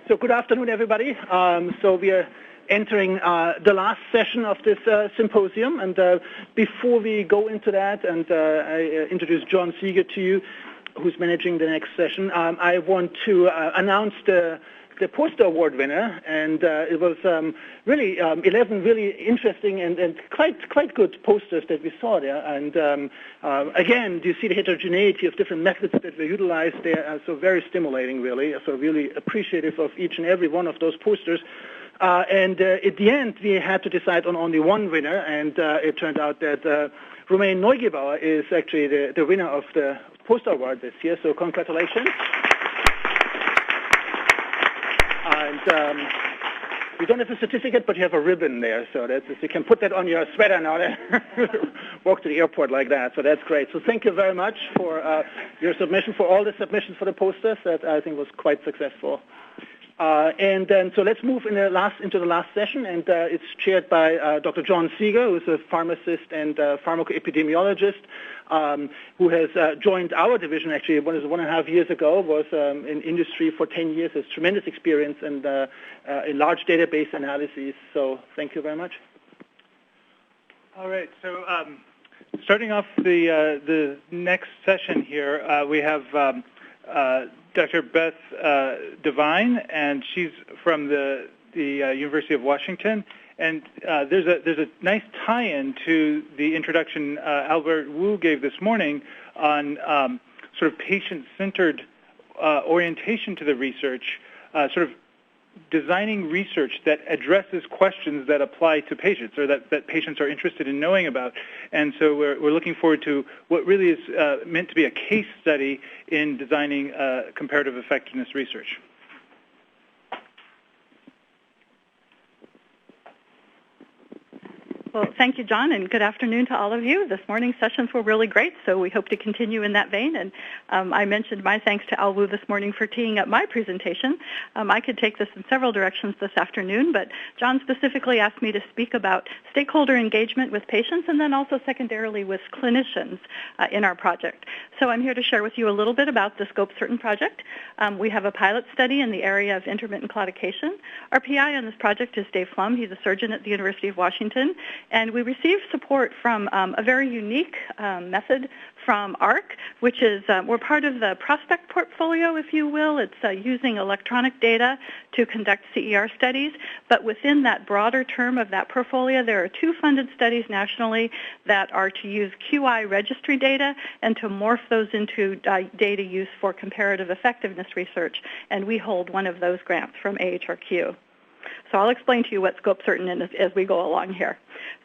So good afternoon, everybody. So we are entering the last session of this symposium. And before we go into that, and I introduce John Seeger to you, who's managing the next session, I want to announce the poster award winner, and it was really 11 really interesting and quite good posters that we saw there. And again, do you see the heterogeneity of different methods that were utilized there? So very stimulating, really. So really appreciative of each and every one of those posters. And at the end, we had to decide on only one winner, and it turned out that Romain Neugebauer is actually the winner of the poster award this year. So congratulations. And you don't have a certificate, but you have a ribbon there, so you can put that on your sweater now. Walk to the airport like that, so that's great. So thank you very much for your submission, for all the submissions for the posters. That I think was quite successful. And then, so let's move into the last session, and it's chaired by Dr. John Seeger, who's a pharmacist and pharmacoepidemiologist, who has joined our division actually 1.5 years ago, was in industry for 10 years, has tremendous experience and in large database analyses. So thank you very much. All right, so starting off the next session here, we have Dr. Beth Devine, and she's from the University of Washington. And there's a nice tie-in to the introduction Albert Wu gave this morning on sort of patient-centered orientation to the research, sort of designing research that addresses questions that apply to patients or that patients are interested in knowing about. And so we're looking forward to what really is meant to be a case study in designing comparative effectiveness research. Well, thank you, John, and good afternoon to all of you. This morning's sessions were really great, so we hope to continue in that vein. And I mentioned my thanks to Al Wu this morning for teeing up my presentation. I could take this in several directions this afternoon, but John specifically asked me to speak about stakeholder engagement with patients and then also secondarily with clinicians in our project. So I'm here to share with you a little bit about the Scope Certain project. We have a pilot study in the area of intermittent claudication. Our PI on this project is Dave Flum. He's a surgeon at the University of Washington. And we received support from a very unique method from AHRQ, which is, we're part of the Prospect portfolio, if you will. It's using electronic data to conduct CER studies. But within that broader term of that portfolio, there are 2 funded studies nationally that are to use QI registry data and to morph those into data use for comparative effectiveness research. And we hold one of those grants from AHRQ. So I'll explain to you what Scope Certain is as we go along here.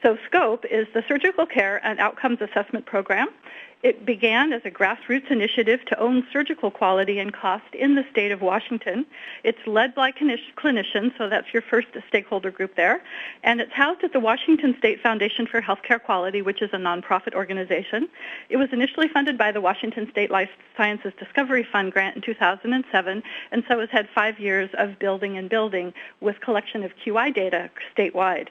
So SCOPE is the Surgical Care and Outcomes Assessment Program. It began as a grassroots initiative to own surgical quality and cost in the state of Washington. It's led by clinicians, so that's your first stakeholder group there. And it's housed at the Washington State Foundation for Healthcare Quality, which is a nonprofit organization. It was initially funded by the Washington State Life Sciences Discovery Fund grant in 2007, and so has had 5 years of building and building with collection of QI data statewide.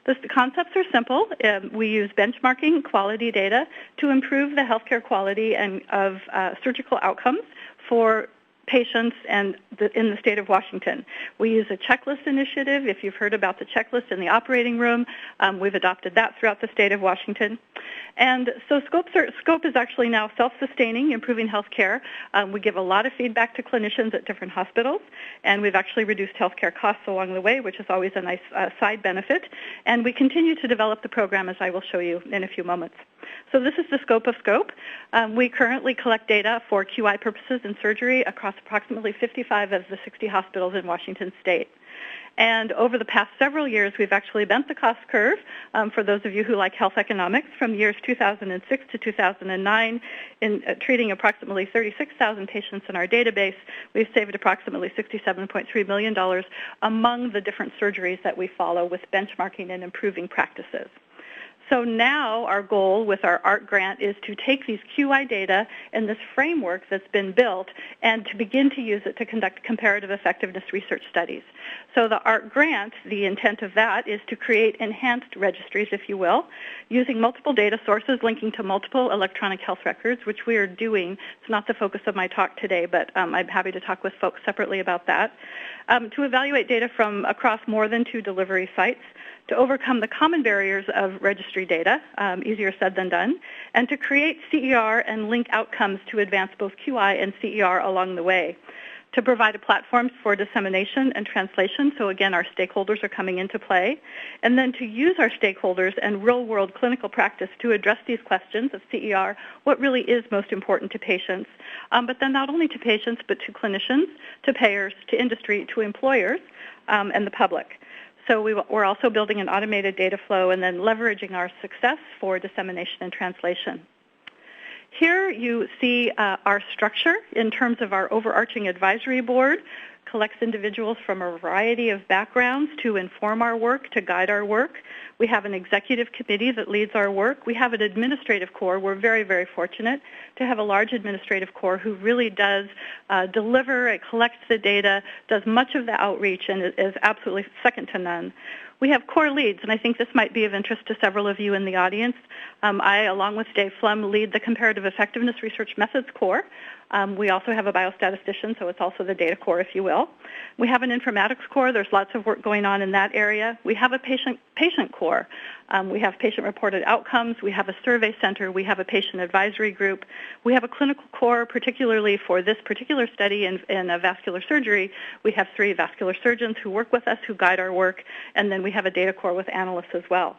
The concepts are simple. We use benchmarking quality data to improve the healthcare quality and of surgical outcomes for patients and in the state of Washington. We use a checklist initiative. If you've heard about the checklist in the operating room, we've adopted that throughout the state of Washington. And so SCOPE is actually now self-sustaining, improving health care. We give a lot of feedback to clinicians at different hospitals, and we've actually reduced health care costs along the way, which is always a nice side benefit. And we continue to develop the program, as I will show you in a few moments. So this is the scope of SCOPE. We currently collect data for QI purposes in surgery across approximately 55 of the 60 hospitals in Washington state. And over the past several years, we've actually bent the cost curve, for those of you who like health economics, from years 2006 to 2009, in treating approximately 36,000 patients in our database. We've saved approximately $67.3 million among the different surgeries that we follow with benchmarking and improving practices. So now our goal with our AHRQ grant is to take these QI data and this framework that's been built and to begin to use it to conduct comparative effectiveness research studies. So the AHRQ grant, the intent of that is to create enhanced registries, if you will, using multiple data sources linking to multiple electronic health records, which we are doing. It's not the focus of my talk today, but I'm happy to talk with folks separately about that. To evaluate data from across more than 2 delivery sites, to overcome the common barriers of registry data, easier said than done, and to create CER and link outcomes to advance both QI and CER along the way. To provide a platform for dissemination and translation, so again, our stakeholders are coming into play, and then to use our stakeholders and real-world clinical practice to address these questions of CER, what really is most important to patients, but then not only to patients, but to clinicians, to payers, to industry, to employers, and the public. So we're also building an automated data flow and then leveraging our success for dissemination and translation. Here you see our structure in terms of our overarching advisory board. Collects individuals from a variety of backgrounds to inform our work, to guide our work. We have an executive committee that leads our work. We have an administrative core. We're very, very fortunate to have a large administrative core who really does deliver, it collects the data, does much of the outreach, and is absolutely second to none. We have core leads, and I think this might be of interest to several of you in the audience. I, along with Dave Flem, lead the Comparative Effectiveness Research Methods core. We also have a biostatistician, so it's also the data core, if you will. We have an informatics core. There's lots of work going on in that area. We have a patient core. We have patient-reported outcomes. We have a survey center. We have a patient advisory group. We have a clinical core, particularly for this particular study in vascular surgery. We have 3 vascular surgeons who work with us, who guide our work, and then we have a data core with analysts as well.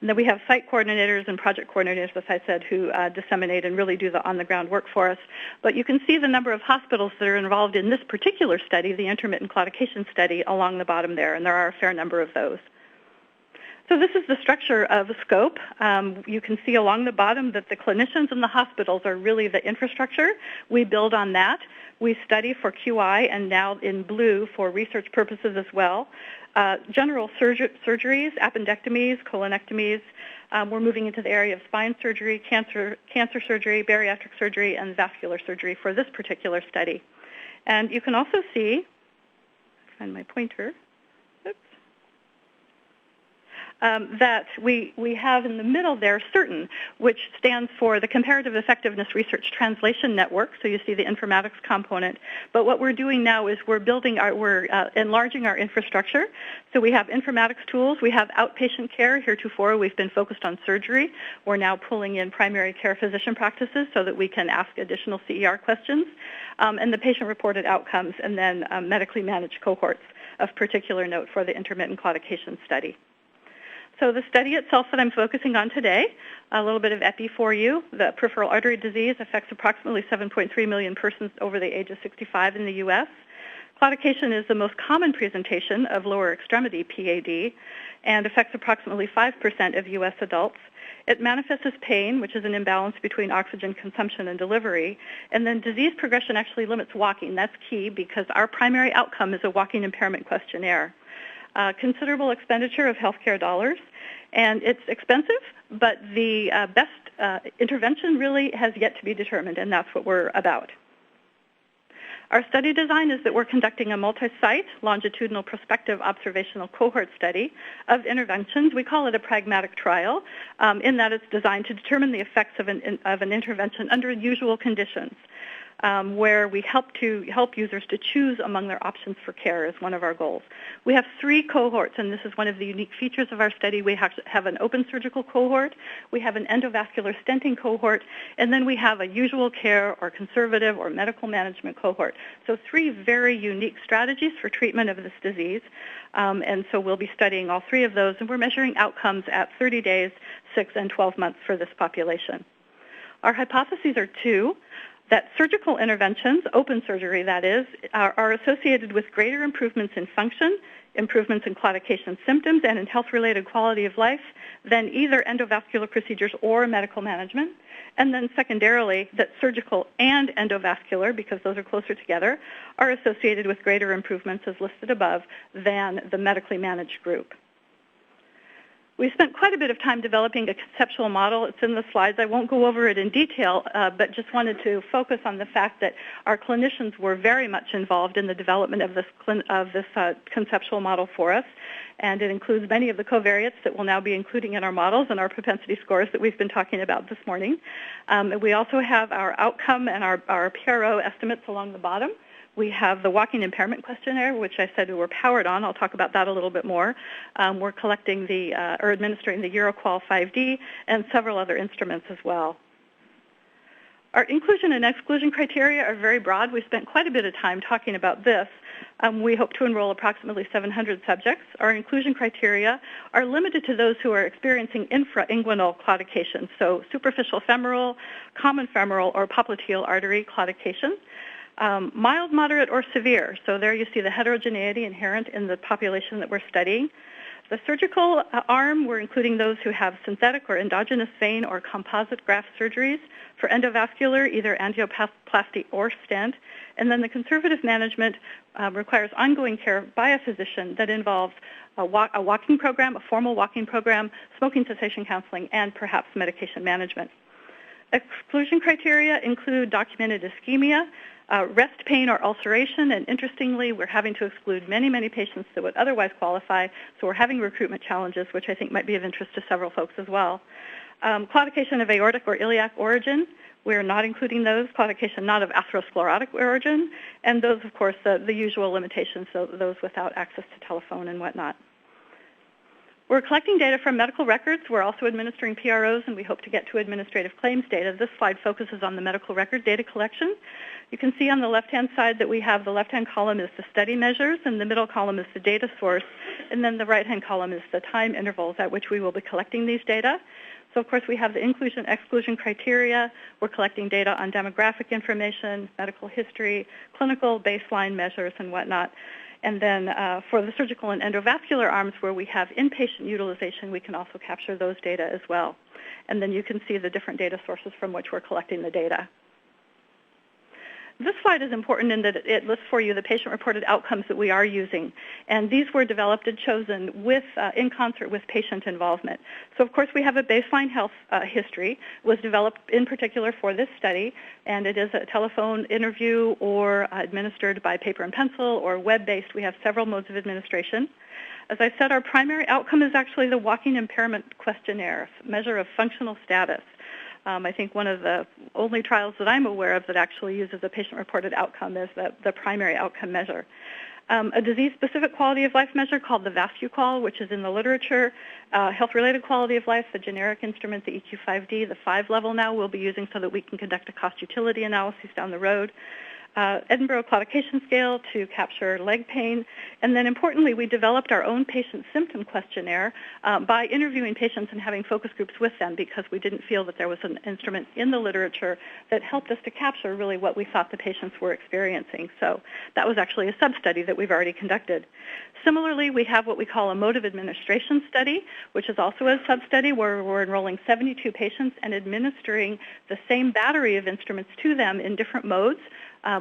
And then we have site coordinators and project coordinators, as I said, who disseminate and really do the on-the-ground work for us. But you can see the number of hospitals that are involved in this particular study, the intermittent claudication study, along the bottom there, and there are a fair number of those. So this is the structure of a scope. You can see along the bottom that the clinicians in the hospitals are really the infrastructure. We build on that. We study for QI, and now in blue for research purposes as well. General surgeries, appendectomies, colonectomies. We're moving into the area of spine surgery, cancer surgery, bariatric surgery, and vascular surgery for this particular study. And you can also see, find my pointer, that we have in the middle there CERTAIN, which stands for the Comparative Effectiveness Research Translation Network. So you see the informatics component. But what we're doing now is we're enlarging our infrastructure. So we have informatics tools. We have outpatient care. Heretofore, we've been focused on surgery. We're now pulling in primary care physician practices so that we can ask additional CER questions, and the patient-reported outcomes, and then medically managed cohorts of particular note for the intermittent claudication study. So the study itself that I'm focusing on today, a little bit of epi for you. The peripheral artery disease affects approximately 7.3 million persons over the age of 65 in the U.S. Claudication is the most common presentation of lower extremity PAD and affects approximately 5% of U.S. adults. It manifests as pain, which is an imbalance between oxygen consumption and delivery. And then disease progression actually limits walking. That's key because our primary outcome is a walking impairment questionnaire. Considerable expenditure of healthcare dollars, and it's expensive, but the best intervention really has yet to be determined, and that's what we're about. Our study design is that we're conducting a multi-site, longitudinal prospective observational cohort study of interventions. We call it a pragmatic trial, in that it's designed to determine the effects of an intervention under usual conditions. Where we help users to choose among their options for care is one of our goals. We have 3 cohorts, and this is one of the unique features of our study. We have an open surgical cohort, we have an endovascular stenting cohort, and then we have a usual care or conservative or medical management cohort. So 3 very unique strategies for treatment of this disease, and so we'll be studying all 3 of those, and we're measuring outcomes at 30 days, 6, and 12 months for this population. Our hypotheses are 2. That surgical interventions, open surgery that is, are associated with greater improvements in function, improvements in claudication symptoms, and in health-related quality of life than either endovascular procedures or medical management. And then secondarily, that surgical and endovascular, because those are closer together, are associated with greater improvements, as listed above, than the medically managed group. We spent quite a bit of time developing a conceptual model. It's in the slides. I won't go over it in detail, but just wanted to focus on the fact that our clinicians were very much involved in the development of this conceptual model for us. And it includes many of the covariates that we'll now be including in our models and our propensity scores that we've been talking about this morning. We also have our outcome and our PRO estimates along the bottom. We have the walking impairment questionnaire, which I said we were powered on. I'll talk about that a little bit more. We're collecting or administering the EuroQual 5D and several other instruments as well. Our inclusion and exclusion criteria are very broad. We spent quite a bit of time talking about this. We hope to enroll approximately 700 subjects. Our inclusion criteria are limited to those who are experiencing infrainguinal claudication, so superficial femoral, common femoral, or popliteal artery claudication. Mild, moderate, or severe. So there you see the heterogeneity inherent in the population that we're studying. The surgical arm, we're including those who have synthetic or endogenous vein or composite graft surgeries. For endovascular, either angioplasty or stent. And then the conservative management requires ongoing care by a physician that involves a walking program, a formal walking program, smoking cessation counseling, and perhaps medication management. Exclusion criteria include documented ischemia, rest pain or ulceration, and interestingly, we're having to exclude many, many patients that would otherwise qualify, so we're having recruitment challenges, which I think might be of interest to several folks as well. Claudication of aortic or iliac origin, we're not including those. Claudication not of atherosclerotic origin, and those, of course, the usual limitations, so those without access to telephone and whatnot. We're collecting data from medical records. We're also administering PROs, and we hope to get to administrative claims data. This slide focuses on the medical record data collection. You can see on the left-hand side that we have the left-hand column is the study measures, and the middle column is the data source, and then the right-hand column is the time intervals at which we will be collecting these data. So, of course, we have the inclusion-exclusion criteria. We're collecting data on demographic information, medical history, clinical baseline measures, and whatnot. And then for the surgical and endovascular arms where we have inpatient utilization, we can also capture those data as well. And then you can see the different data sources from which we're collecting the data. This slide is important in that it lists for you the patient-reported outcomes that we are using. And these were developed and chosen with, in concert with patient involvement. So, of course, we have a baseline health history. It was developed in particular for this study, and it is a telephone interview or administered by paper and pencil or web-based. We have several modes of administration. As I said, our primary outcome is actually the walking impairment questionnaire, measure of functional status. I think one of the only trials that I'm aware of that actually uses a patient-reported outcome as the primary outcome measure. A disease-specific quality of life measure called the VascuQual, which is in the literature. Health-related quality of life, the generic instrument, the EQ5D, the 5-level now we'll be using so that we can conduct a cost-utility analysis down the road. Edinburgh Claudication Scale to capture leg pain. And then importantly, we developed our own patient symptom questionnaire by interviewing patients and having focus groups with them because we didn't feel that there was an instrument in the literature that helped us to capture really what we thought the patients were experiencing. So that was actually a sub-study that we've already conducted. Similarly, we have what we call a mode of administration study, which is also a sub-study where we're enrolling 72 patients and administering the same battery of instruments to them in different modes.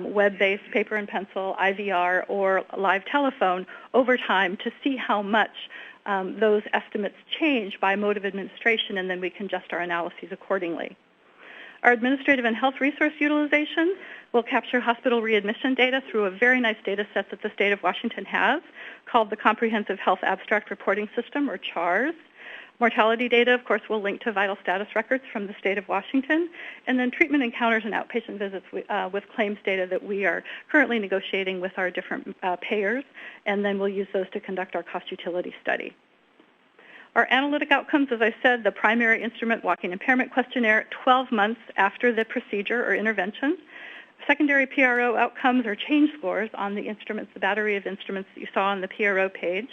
Web-based, paper and pencil, IVR, or live telephone over time to see how much those estimates change by mode of administration, and then we can adjust our analyses accordingly. Our administrative and health resource utilization will capture hospital readmission data through a very nice data set that the state of Washington has called the Comprehensive Health Abstract Reporting System, or CHARS. Mortality data, of course, will link to vital status records from the state of Washington, and then treatment encounters and outpatient visits with claims data that we are currently negotiating with our different payers, and then we'll use those to conduct our cost utility study. Our analytic outcomes, as I said, the primary instrument walking impairment questionnaire 12 months after the procedure or intervention. Secondary PRO outcomes are change scores on the instruments, the battery of instruments that you saw on the PRO page.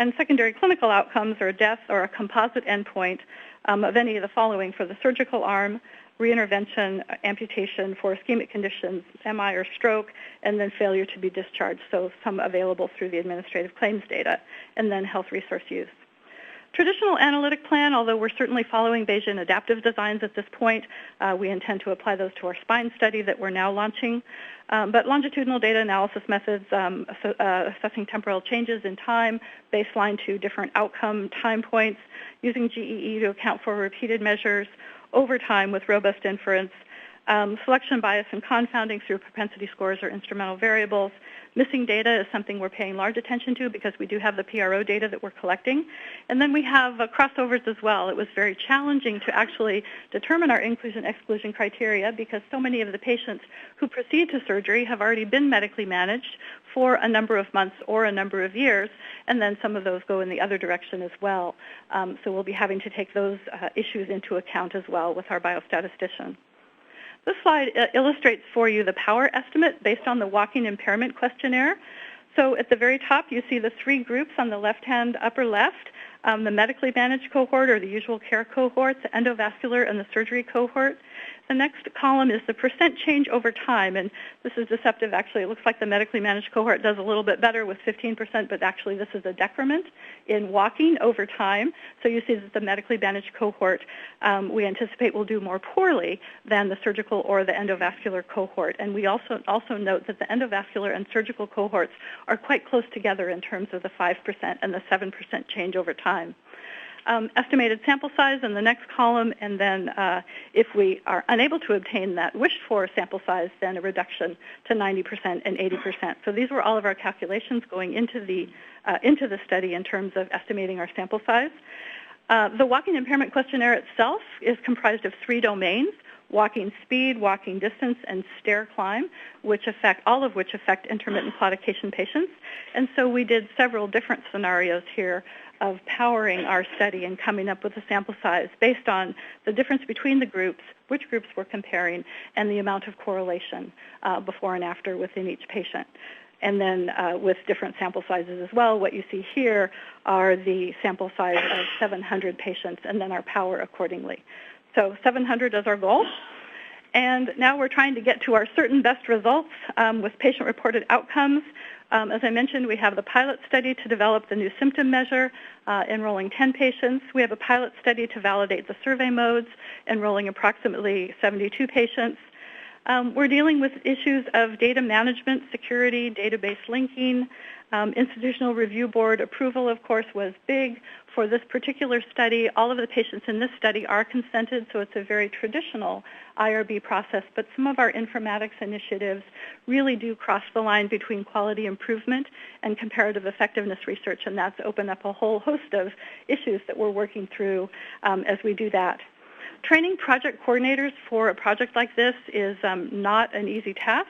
And secondary clinical outcomes are death or a composite endpoint of any of the following for the surgical arm, reintervention, amputation for ischemic conditions, MI or stroke, and then failure to be discharged, so some available through the administrative claims data, and then health resource use. Traditional analytic plan, although we're certainly following Bayesian adaptive designs at this point, we intend to apply those to our spine study that we're now launching. But longitudinal data analysis methods, assessing temporal changes in time, baseline to different outcome time points, using GEE to account for repeated measures, over time with robust inference, selection bias and confounding through propensity scores or instrumental variables. Missing data is something we're paying large attention to because we do have the PRO data that we're collecting. And then we have crossovers as well. It was very challenging to actually determine our inclusion-exclusion criteria because so many of the patients who proceed to surgery have already been medically managed for a number of months or a number of years, and then some of those go in the other direction as well. So we'll be having to take those issues into account as well with our biostatistician. This slide illustrates for you the power estimate based on the walking impairment questionnaire. So at the very top, you see the three groups on the left-hand upper left, the medically managed cohort or the usual care cohort, the endovascular and the surgery cohort. The next column is the percent change over time, and this is deceptive. Actually, it looks like the medically managed cohort does a little bit better with 15%, but actually this is a decrement in walking over time. So you see that the medically managed cohort we anticipate will do more poorly than the surgical or the endovascular cohort. And we also note that the endovascular and surgical cohorts are quite close together in terms of the 5% and the 7% change over time. Estimated sample size in the next column, and then if we are unable to obtain that wished-for sample size, then a reduction to 90% and 80%. So these were all of our calculations going into the study in terms of estimating our sample size. The walking impairment questionnaire itself is comprised of 3 domains: walking speed, walking distance, and stair climb, all of which affect intermittent claudication patients. And so we did several different scenarios here of powering our study and coming up with a sample size based on the difference between the groups, which groups we're comparing, and the amount of correlation before and after within each patient. And then with different sample sizes as well, what you see here are the sample size of 700 patients and then our power accordingly. So 700 is our goal. And now we're trying to get to our certain best results with patient-reported outcomes. As I mentioned, we have the pilot study to develop the new symptom measure, enrolling 10 patients. We have a pilot study to validate the survey modes, enrolling approximately 72 patients. We're dealing with issues of data management, security, database linking. Institutional review board approval, of course, was big for this particular study. All of the patients in this study are consented, so it's a very traditional IRB process, but some of our informatics initiatives really do cross the line between quality improvement and comparative effectiveness research, and that's opened up a whole host of issues that we're working through as we do that. Training project coordinators for a project like this is not an easy task.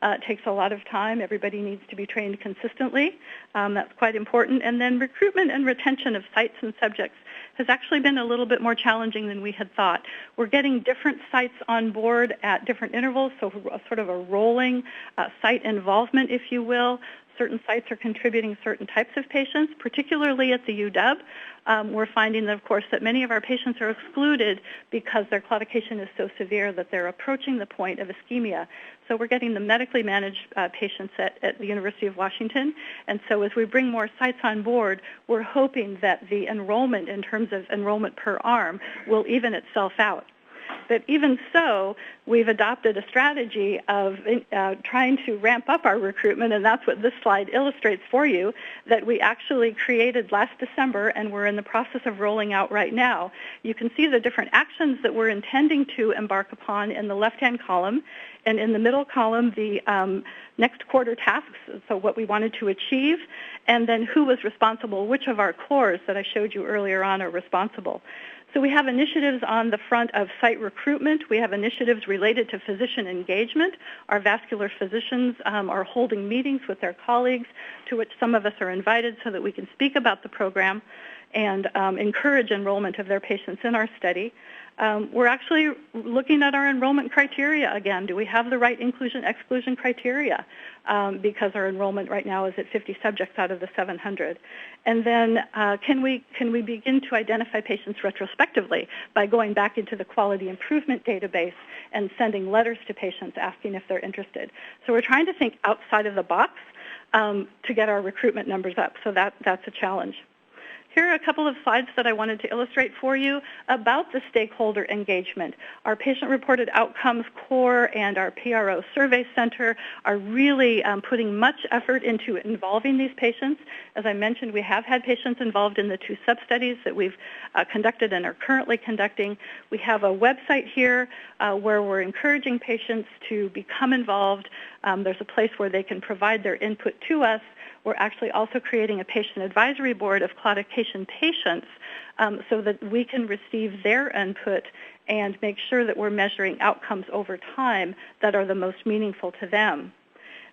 It takes a lot of time. Everybody needs to be trained consistently. That's quite important. And then recruitment and retention of sites and subjects has actually been a little bit more challenging than we had thought. We're getting different sites on board at different intervals, so sort of a rolling site involvement, if you will. Certain sites are contributing certain types of patients, particularly at the UW. We're finding, of course, that many of our patients are excluded because their claudication is so severe that they're approaching the point of ischemia. So we're getting the medically managed patients at the University of Washington. And so as we bring more sites on board, we're hoping that the enrollment in terms of enrollment per arm will even itself out. But even so, we've adopted a strategy of trying to ramp up our recruitment, and that's what this slide illustrates for you, that we actually created last December, and we're in the process of rolling out right now. You can see the different actions that we're intending to embark upon in the left-hand column, and in the middle column, the next quarter tasks, so what we wanted to achieve, and then who was responsible, which of our cores that I showed you earlier on are responsible. So we have initiatives on the front of site recruitment. We have initiatives related to physician engagement. Our vascular physicians are holding meetings with their colleagues, to which some of us are invited so that we can speak about the program and encourage enrollment of their patients in our study. We're actually looking at our enrollment criteria again. Do we have the right inclusion-exclusion criteria? Because our enrollment right now is at 50 subjects out of the 700. And then can we begin to identify patients retrospectively by going back into the quality improvement database and sending letters to patients asking if they're interested? So we're trying to think outside of the box to get our recruitment numbers up. So that's a challenge. Here are a couple of slides that I wanted to illustrate for you about the stakeholder engagement. Our patient-reported outcomes core and our PRO survey center are really putting much effort into involving these patients. As I mentioned, we have had patients involved in the 2 sub-studies that we've conducted and are currently conducting. We have a website here where we're encouraging patients to become involved. There's a place where they can provide their input to us. We're actually also creating a patient advisory board of claudication patients so that we can receive their input and make sure that we're measuring outcomes over time that are the most meaningful to them.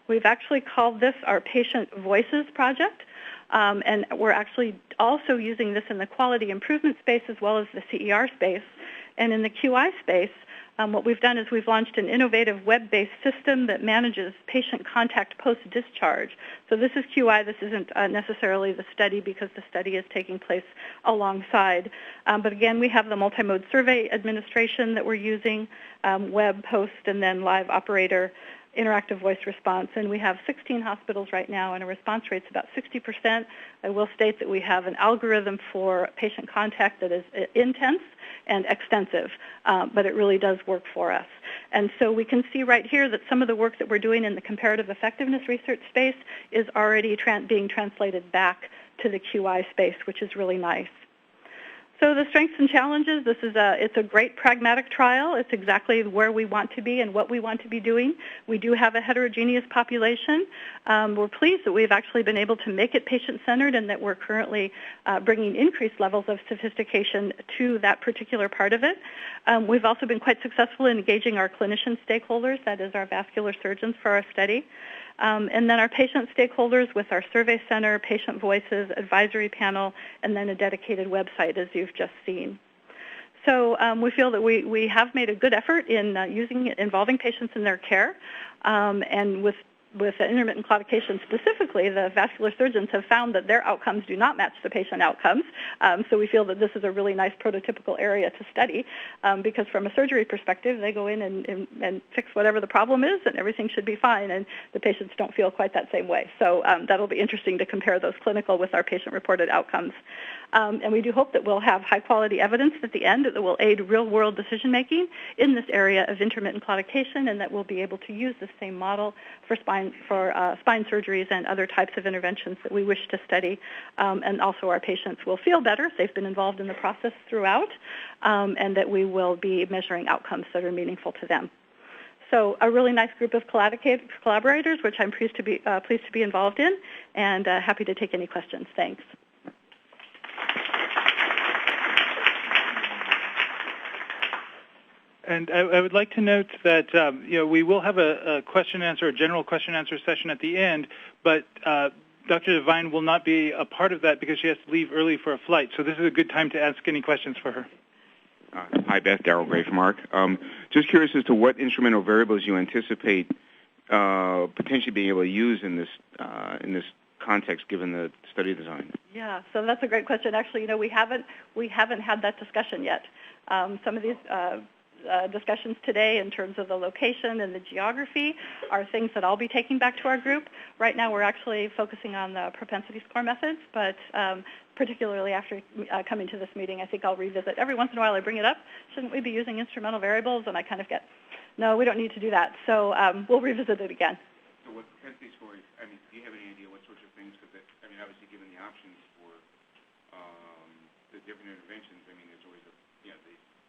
We've actually called this our Patient Voices Project, and we're actually also using this in the quality improvement space as well as the CER space. And in the QI space, what we've done is we've launched an innovative web-based system that manages patient contact post-discharge. So this is QI. This isn't necessarily the study because the study is taking place alongside. But again, we have the multimode survey administration that we're using, web, post, and then live operator interactive voice response. And we have 16 hospitals right now, and a response rate's about 60%. I will state that we have an algorithm for patient contact that is intense and extensive, but it really does work for us. And so we can see right here that some of the work that we're doing in the comparative effectiveness research space is already being translated back to the QI space, which is really nice. So the strengths and challenges, it's a great pragmatic trial. It's exactly where we want to be and what we want to be doing. We do have a heterogeneous population. We're pleased that we've actually been able to make it patient-centered and that we're currently bringing increased levels of sophistication to that particular part of it. We've also been quite successful in engaging our clinician stakeholders, that is our vascular surgeons for our study. And then our patient stakeholders with our survey center, patient voices, advisory panel, and then a dedicated website, as you've just seen. So we feel that we have made a good effort in involving patients in their care, and with intermittent claudication specifically, the vascular surgeons have found that their outcomes do not match the patient outcomes. So we feel that this is a really nice prototypical area to study because from a surgery perspective, they go in and fix whatever the problem is and everything should be fine, and the patients don't feel quite that same way. So that'll be interesting to compare those clinical with our patient-reported outcomes. And we do hope that we'll have high-quality evidence at the end that will aid real-world decision-making in this area of intermittent claudication, and that we'll be able to use the same model for spine surgeries and other types of interventions that we wish to study. And also our patients will feel better if they've been involved in the process throughout, and that we will be measuring outcomes that are meaningful to them. So a really nice group of collaborators, which I'm pleased to be involved in, and happy to take any questions. Thanks. And I would like to note that we will have a general question and answer session at the end, but Dr. Devine will not be a part of that because she has to leave early for a flight. So this is a good time to ask any questions for her. Hi, Beth. Darrell Gray from AHRQ. Just curious as to what instrumental variables you anticipate potentially being able to use in this context, given the study design. Yeah, so that's a great question. Actually, we haven't had that discussion yet. Some of these discussions today in terms of the location and the geography are things that I'll be taking back to our group. Right now we're actually focusing on the propensity score methods, but particularly after coming to this meeting, I think I'll revisit. Every once in a while I bring it up, shouldn't we be using instrumental variables? And I kind of get, no, we don't need to do that. So we'll revisit it again. So what propensity score is, do you have any idea what sorts of things, because obviously given the options for the different interventions, there's always the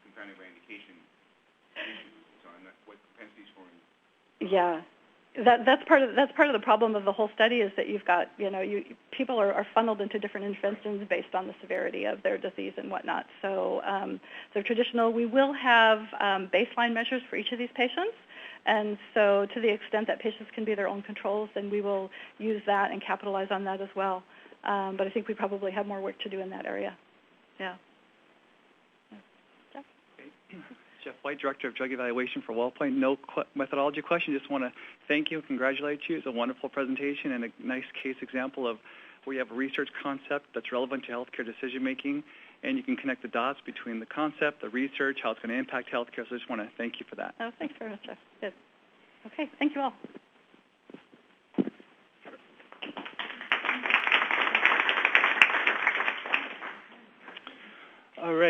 confounding by indication. So what propensity scoring? Yeah, that's part of the problem of the whole study is that you've got people are funneled into different interventions based on the severity of their disease and whatnot. So the traditional, we will have baseline measures for each of these patients, and so to the extent that patients can be their own controls, then we will use that and capitalize on that as well. But I think we probably have more work to do in that area. Yeah. Jeff White, Director of Drug Evaluation for WellPoint. No methodology question. Just want to thank you and congratulate you. It's a wonderful presentation and a nice case example of where you have a research concept that's relevant to healthcare decision-making, and you can connect the dots between the concept, the research, how it's going to impact healthcare. So I just want to thank you for that. Oh, thanks very much, Jeff. Good. Okay, thank you all.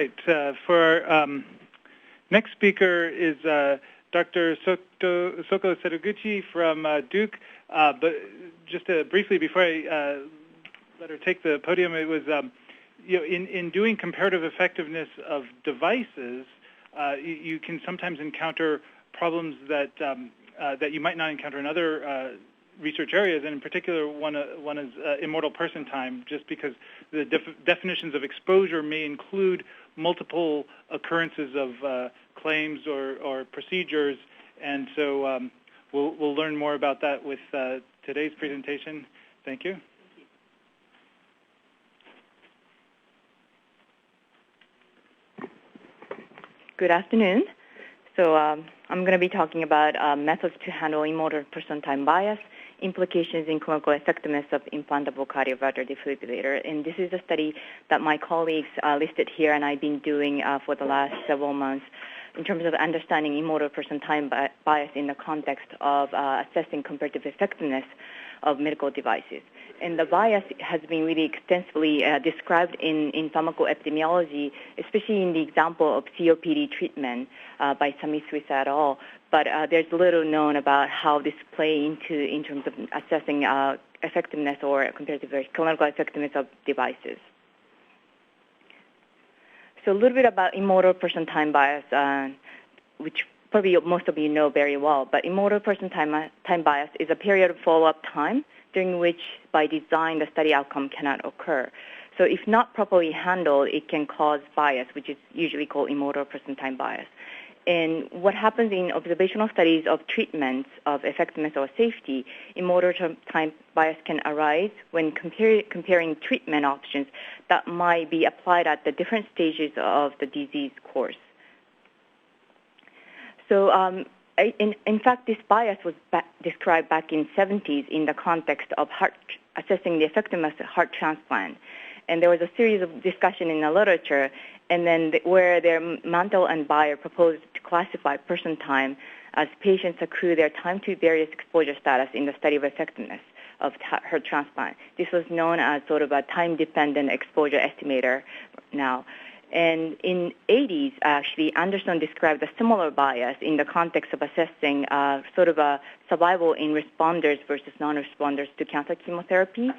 right. For our next speaker is Dr. Soko Setoguchi from Duke. But just briefly, before I let her take the podium, it was in doing comparative effectiveness of devices, you can sometimes encounter problems that that you might not encounter in other research areas, and in particular, one is immortal person time, just because the definitions of exposure may include multiple occurrences of claims or procedures, and so we'll learn more about that with today's presentation. Thank you. Good afternoon. So I'm going to be talking about methods to handle immortal person time bias, implications in clinical effectiveness of implantable cardioverter defibrillator. And this is a study that my colleagues listed here and I've been doing for the last several months in terms of understanding immortal person time bias in the context of assessing comparative effectiveness of medical devices. And the bias has been really extensively described in pharmacoepidemiology, especially in the example of COPD treatment by Sami Swiss et al. But there's little known about how this play into in terms of assessing effectiveness or comparative clinical effectiveness of devices. So a little bit about immortal person time bias, which probably most of you know very well. But immortal person time bias is a period of follow-up time during which, by design, the study outcome cannot occur. So if not properly handled, it can cause bias, which is usually called immortal person time bias. And what happens in observational studies of treatments of effectiveness or safety, immortal time bias can arise when comparing treatment options that might be applied at the different stages of the disease course. So in fact, this bias was described back in the 70s in the context of assessing the effectiveness of heart transplant. And there was a series of discussion in the literature, and then where Mantel and Bayer proposed to classify person time as patients accrue their time to various exposure status in the study of effectiveness of heart transplant. This was known as sort of a time-dependent exposure estimator now. And in the 80s, actually, Anderson described a similar bias in the context of assessing sort of a survival in responders versus non-responders to cancer chemotherapy,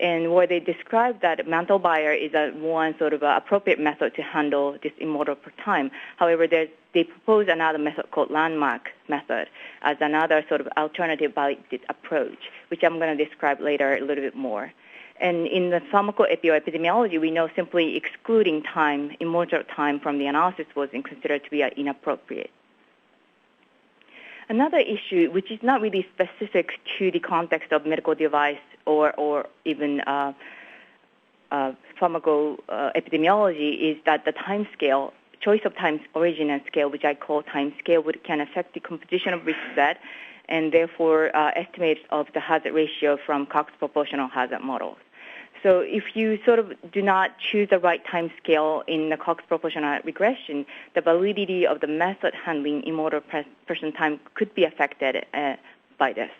and where they described that Mantel-Bayer is one sort of appropriate method to handle this immortal per time. However, they propose another method called landmark method as another sort of alternative validated approach, which I'm going to describe later a little bit more. And in the pharmacoepidemiology, we know simply excluding time, immortal time from the analysis was considered to be inappropriate. Another issue, which is not really specific to the context of medical device or even pharmacoepidemiology, is that the time scale, choice of time origin and scale, which I call time scale, can affect the composition of risk set and therefore estimates of the hazard ratio from Cox proportional hazard models. So if you sort of do not choose the right time scale in the Cox proportional regression, the validity of the method handling immortal person time could be affected by this.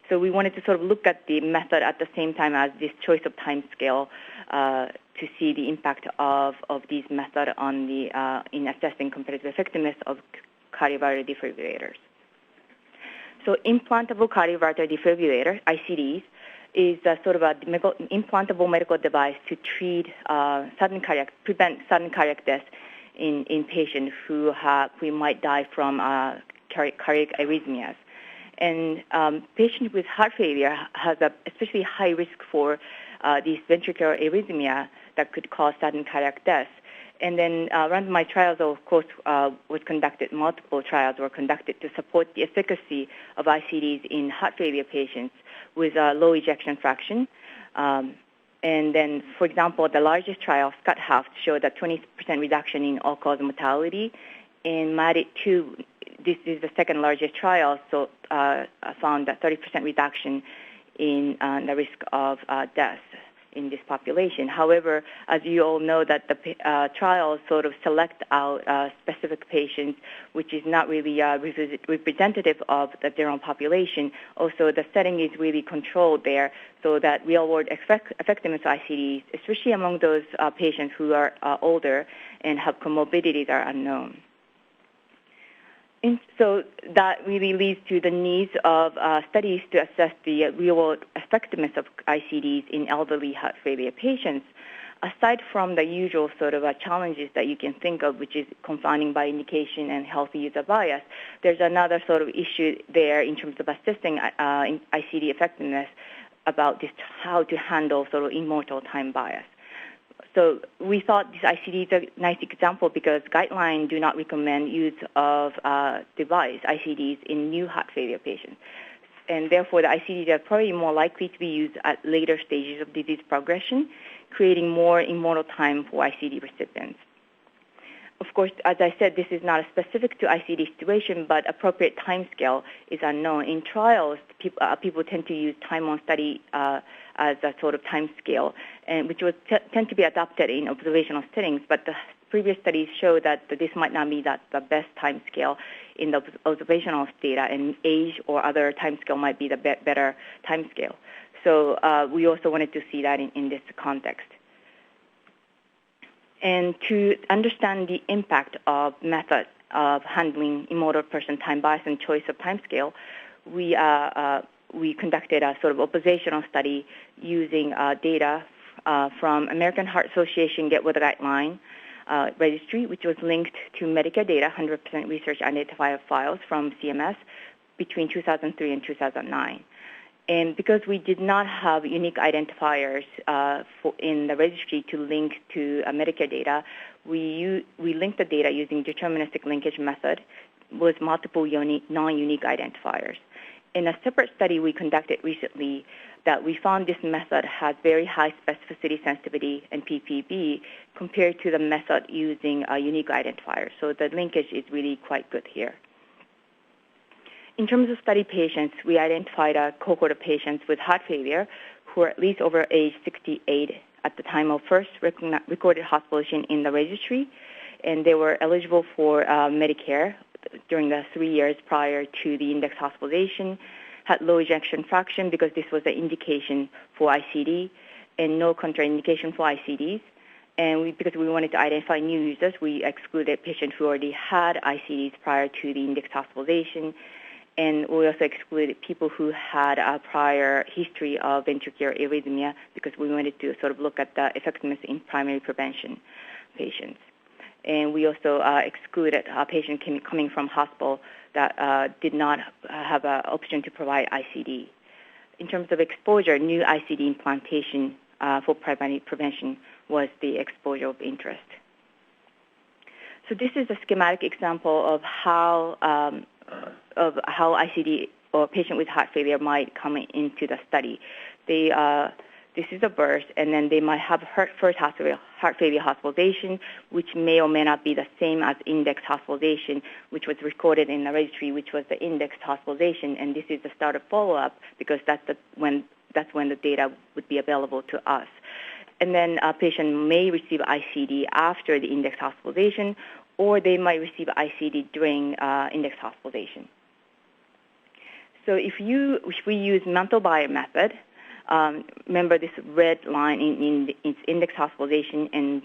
So we wanted to sort of look at the method at the same time as this choice of time scale to see the impact of these methods on the in assessing comparative effectiveness of cardioverter defibrillators. So implantable cardioverter defibrillator, ICDs, is a sort of a implantable medical device to prevent sudden cardiac death in patients who might die from cardiac arrhythmias. And patients with heart failure has a especially high risk for these ventricular arrhythmia that could cause sudden cardiac death. And then randomized trials, of course, multiple trials were conducted to support the efficacy of ICDs in heart failure patients with a low ejection fraction. And then, for example, the largest trial, SCOT-HALF, showed a 20% reduction in all-cause mortality. In MADIT-2, this is the second largest trial, so found a 30% reduction in the risk of death. in this population. However, as you all know, that the trials sort of select out specific patients, which is not really representative of the general population. Also, the setting is really controlled there, so that real-world effectiveness of ICDs, especially among those patients who are older and have comorbidities, are unknown. And so that really leads to the needs of studies to assess the real-world effectiveness of ICDs in elderly heart failure patients. Aside from the usual sort of challenges that you can think of, which is confounding by indication and healthy user bias, there's another sort of issue there in terms of assessing ICD effectiveness about just how to handle sort of immortal time bias. So we thought this ICD is a nice example because guidelines do not recommend use of device ICDs in new heart failure patients. And therefore, the ICDs are probably more likely to be used at later stages of disease progression, creating more immortal time for ICD recipients. Of course, as I said, this is not specific to ICD situation, but appropriate time scale is unknown. In trials, people tend to use time on study as a sort of time scale, and which would tend to be adopted in observational settings, but the previous studies show that this might not be the best time scale in the observational data, and age or other time scale might be the better time scale. So we also wanted to see that in this context. And to understand the impact of method of handling immortal person time bias and choice of time scale, we conducted a sort of observational study using data from American Heart Association Get With the Guideline registry, which was linked to Medicare data, 100% research identifier files from CMS between 2003 and 2009. And because we did not have unique identifiers in the registry to link to Medicare data, we linked the data using deterministic linkage method with multiple non-unique identifiers. In a separate study we conducted recently, that we found this method has very high specificity, sensitivity, and PPB compared to the method using unique identifiers. So the linkage is really quite good here. In terms of study patients, we identified a cohort of patients with heart failure who are at least over age 68 at the time of first recorded hospitalization in the registry, and they were eligible for Medicare during the 3 years prior to the index hospitalization, had low ejection fraction because this was the indication for ICD, and no contraindication for ICDs. And because we wanted to identify new users, we excluded patients who already had ICDs prior to the index hospitalization. And we also excluded people who had a prior history of ventricular arrhythmia because we wanted to sort of look at the effectiveness in primary prevention patients. And we also excluded a patient coming from hospital that did not have an option to provide ICD. In terms of exposure, new ICD implantation for primary prevention was the exposure of interest. So this is a schematic example of how ICD or patient with heart failure might come into the study. This is a birth, and then they might have first heart failure hospitalization, which may or may not be the same as index hospitalization, which was recorded in the registry, which was the indexed hospitalization, and this is the start of follow-up because that's when the data would be available to us. And then a patient may receive ICD after the index hospitalization, or they might receive ICD during index hospitalization. So if we use mental bio method, remember this red line in its index hospitalization and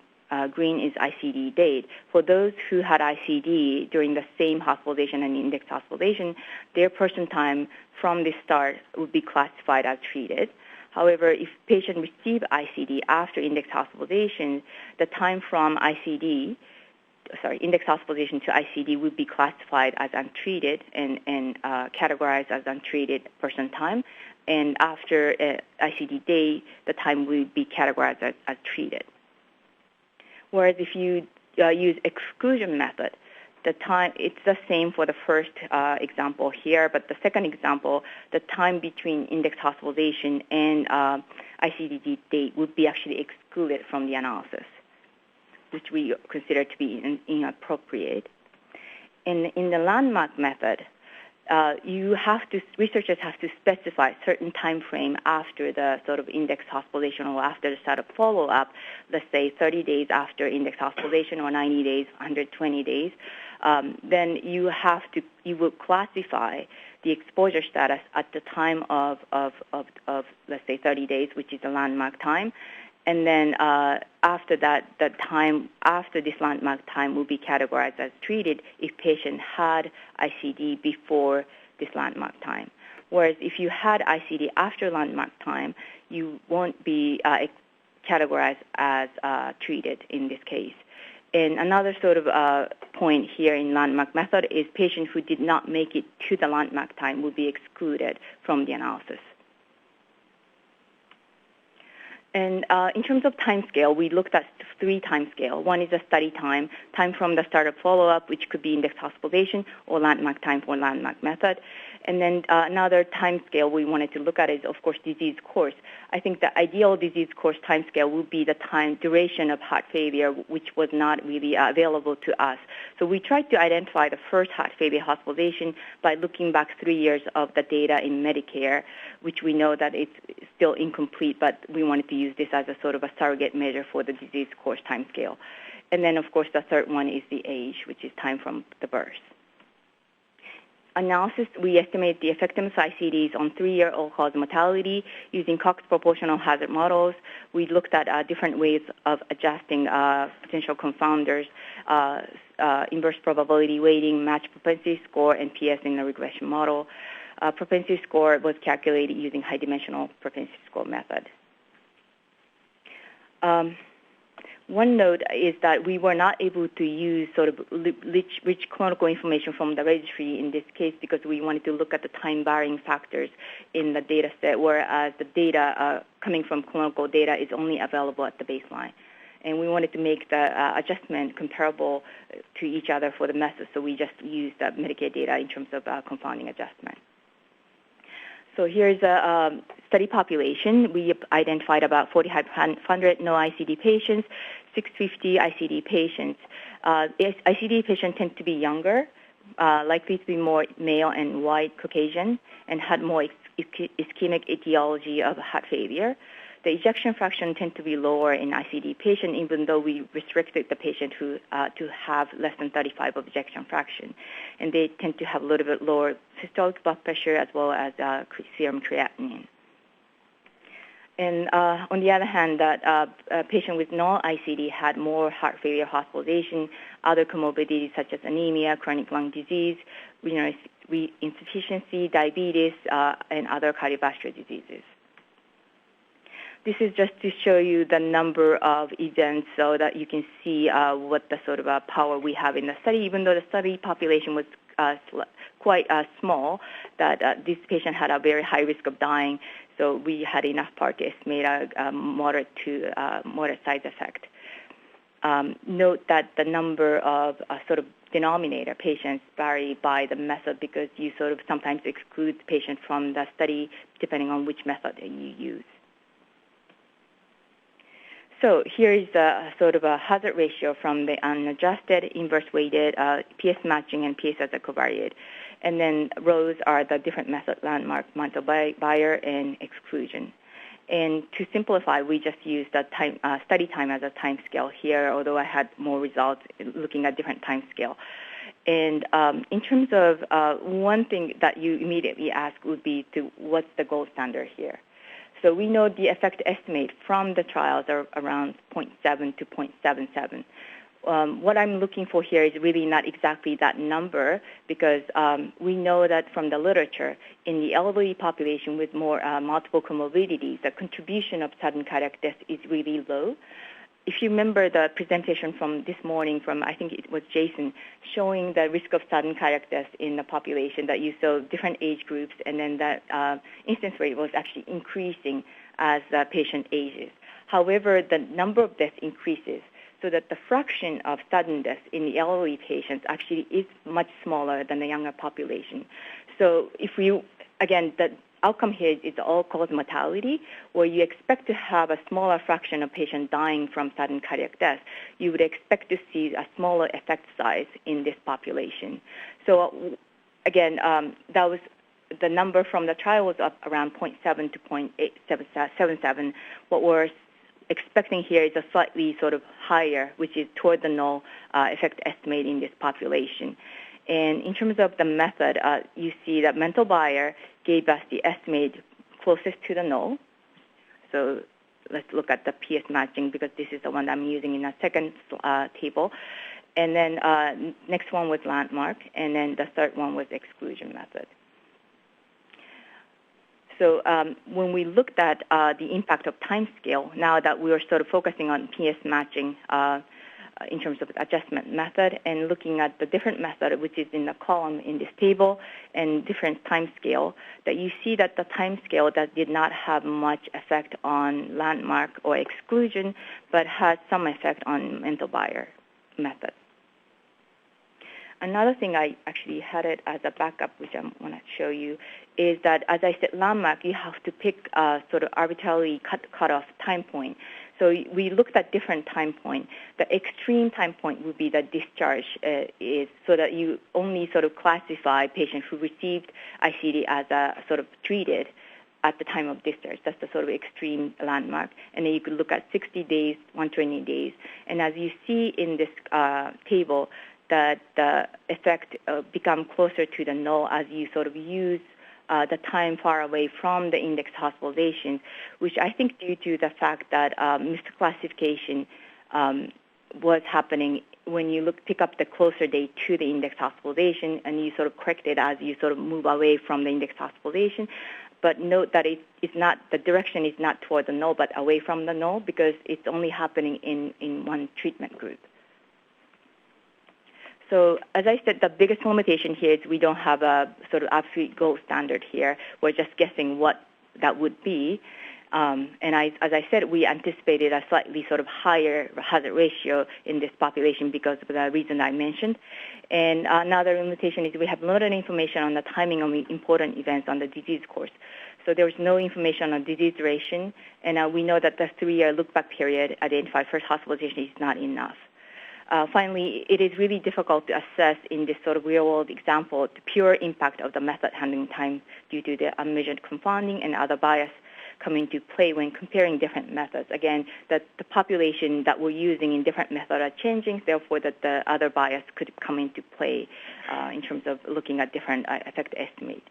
green is ICD date. For those who had ICD during the same hospitalization and index hospitalization, their person time from the start would be classified as treated. However, if patient receive ICD after index hospitalization, the time from index hospitalization to ICD would be classified as untreated and categorized as untreated person time. And after ICD day, the time would be categorized as treated. Whereas if you use exclusion method, the time, it's the same for the first example here, but the second example, the time between index hospitalization and ICD date would be actually excluded from the analysis, which we consider to be inappropriate. In the landmark method, researchers have to specify a certain time frame after the sort of index hospitalization or after the start of follow-up, let's say 30 days after index hospitalization or 90 days, 120 days, then you will classify the exposure status at the time of let's say 30 days, which is the landmark time. And then after that, the time after this landmark time will be categorized as treated if patient had ICD before this landmark time. Whereas if you had ICD after landmark time, you won't be categorized as treated in this case. And another sort of point here in landmark method is patients who did not make it to the landmark time will be excluded from the analysis. And in terms of time scale, we looked at 3 time scale. One is a study time from the start of follow-up, which could be index hospitalization, or landmark time for landmark method. And then another time scale we wanted to look at is, of course, disease course. I think the ideal disease course time scale would be the time duration of heart failure, which was not really available to us. So we tried to identify the first heart failure hospitalization by looking back 3 years of the data in Medicare, which we know that it's still incomplete, but we wanted to use this as a sort of a surrogate measure for the disease course time scale. And then, of course, the third one is the age, which is time from the birth. Analysis, we estimate the effectiveness of ICDs on 3-year all-cause mortality using Cox proportional hazard models. We looked at different ways of adjusting potential confounders, inverse probability weighting, match propensity score, and PS in the regression model. Propensity score was calculated using high-dimensional propensity score method. One note is that we were not able to use sort of rich clinical information from the registry in this case because we wanted to look at the time-varying factors in the data set, whereas the data coming from clinical data is only available at the baseline. And we wanted to make the adjustment comparable to each other for the method, so we just used the Medicare data in terms of confounding adjustment. So here's a study population. We identified about 4,500 no ICD patients, 650 ICD patients. ICD patients tend to be younger, likely to be more male and white Caucasian, and had more ischemic etiology of heart failure. The ejection fraction tend to be lower in ICD patient, even though we restricted the patient to have less than 35 of ejection fraction. And they tend to have a little bit lower systolic blood pressure as well as serum creatinine. And on the other hand, that a patient with no ICD had more heart failure hospitalization, other comorbidities such as anemia, chronic lung disease, renal insufficiency, diabetes, and other cardiovascular diseases. This is just to show you the number of events so that you can see what the sort of power we have in the study, even though the study population was quite small, that this patient had a very high risk of dying, so we had enough power to estimate a moderate to moderate side effect. Note that the number of sort of denominator patients vary by the method because you sort of sometimes exclude patients from the study depending on which method you use. So here is a sort of a hazard ratio from the unadjusted, inverse weighted, PS matching, and PS as a covariate. And then rows are the different method landmark, Montel-Bayer, and exclusion. And to simplify, we just used the time, study time as a time scale here, although I had more results looking at different time scale. And in terms of one thing that you immediately ask would be to what's the gold standard here? So we know the effect estimate from the trials are around 0.7 to 0.77. What I'm looking for here is really not exactly that number because we know that from the literature, in the elderly population with more multiple comorbidities, the contribution of sudden cardiac death is really low. If you remember the presentation from this morning from, I think it was Jason, showing the risk of sudden cardiac death in the population that you saw different age groups, and then that incidence rate was actually increasing as the patient ages. However, the number of deaths increases, so that the fraction of sudden death in the elderly patients actually is much smaller than the younger population. So if you, again, the outcome here is all-cause mortality, where you expect to have a smaller fraction of patients dying from sudden cardiac death. You would expect to see a smaller effect size in this population. So again, that was the number from the trial was up around 0.7 to 0.877. What we're expecting here is a slightly sort of higher, which is toward the null effect estimate in this population. And in terms of the method, you see that mental buyer gave us the estimate closest to the null. So let's look at the PS matching because this is the one that I'm using in the second table. And then next one was landmark, and then the third one was exclusion method. So when we looked at the impact of time scale, now that we are sort of focusing on PS matching in terms of adjustment method and looking at the different method, which is in the column in this table, and different time scale, that you see that the time scale that did not have much effect on landmark or exclusion, but had some effect on mental buyer method. Another thing I actually had it as a backup, which I want to show you, is that, as I said, landmark, you have to pick a sort of arbitrarily cut-off time point. So we looked at different time point. The extreme time point would be the discharge, is so that you only sort of classify patients who received ICD as a sort of treated at the time of discharge. That's the sort of extreme landmark. And then you could look at 60 days, 120 days. And as you see in this table, that the effect become closer to the null as you sort of use the time far away from the index hospitalizations, which I think due to the fact that misclassification was happening when you pick up the closer date to the index hospitalization, and you sort of correct it as you sort of move away from the index hospitalization. But note that it's not, the direction is not toward the null, but away from the null, because it's only happening in one treatment group. So as I said, the biggest limitation here is we don't have a sort of absolute gold standard here. We're just guessing what that would be. And as I said, we anticipated a slightly sort of higher hazard ratio in this population because of the reason I mentioned. And another limitation is we have limited information on the timing of important events on the disease course. So there was no information on disease duration, and we know that the 3-year look-back period identified first hospitalization is not enough. Finally, it is really difficult to assess in this sort of real-world example the pure impact of the method handling time due to the unmeasured confounding and other bias come into play when comparing different methods. Again, that the population that we're using in different methods are changing, therefore that the other bias could come into play in terms of looking at different effect estimate.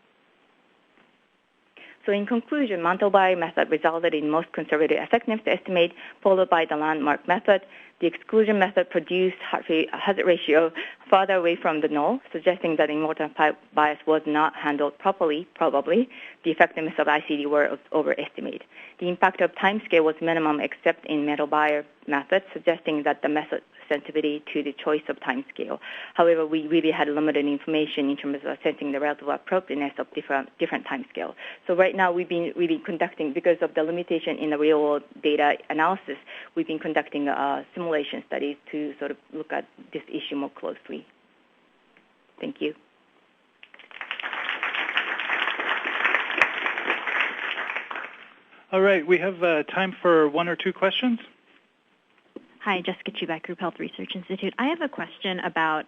So in conclusion, mental buyer method resulted in most conservative effectiveness estimate, followed by the landmark method. The exclusion method produced hazard ratio farther away from the null, suggesting that important bias was not handled properly, probably. The effectiveness of ICD were overestimated. The impact of time scale was minimum except in mental buyer method, suggesting that the method sensitivity to the choice of time scale. However, we really had limited information in terms of assessing the relative appropriateness of different time scales. So right now we've been really conducting, because of the limitation in the real-world data analysis, we've been conducting simulation studies to sort of look at this issue more closely. Thank you. All right, we have time for 1 or 2 questions. Hi, Jessica Chubak, Group Health Research Institute. I have a question about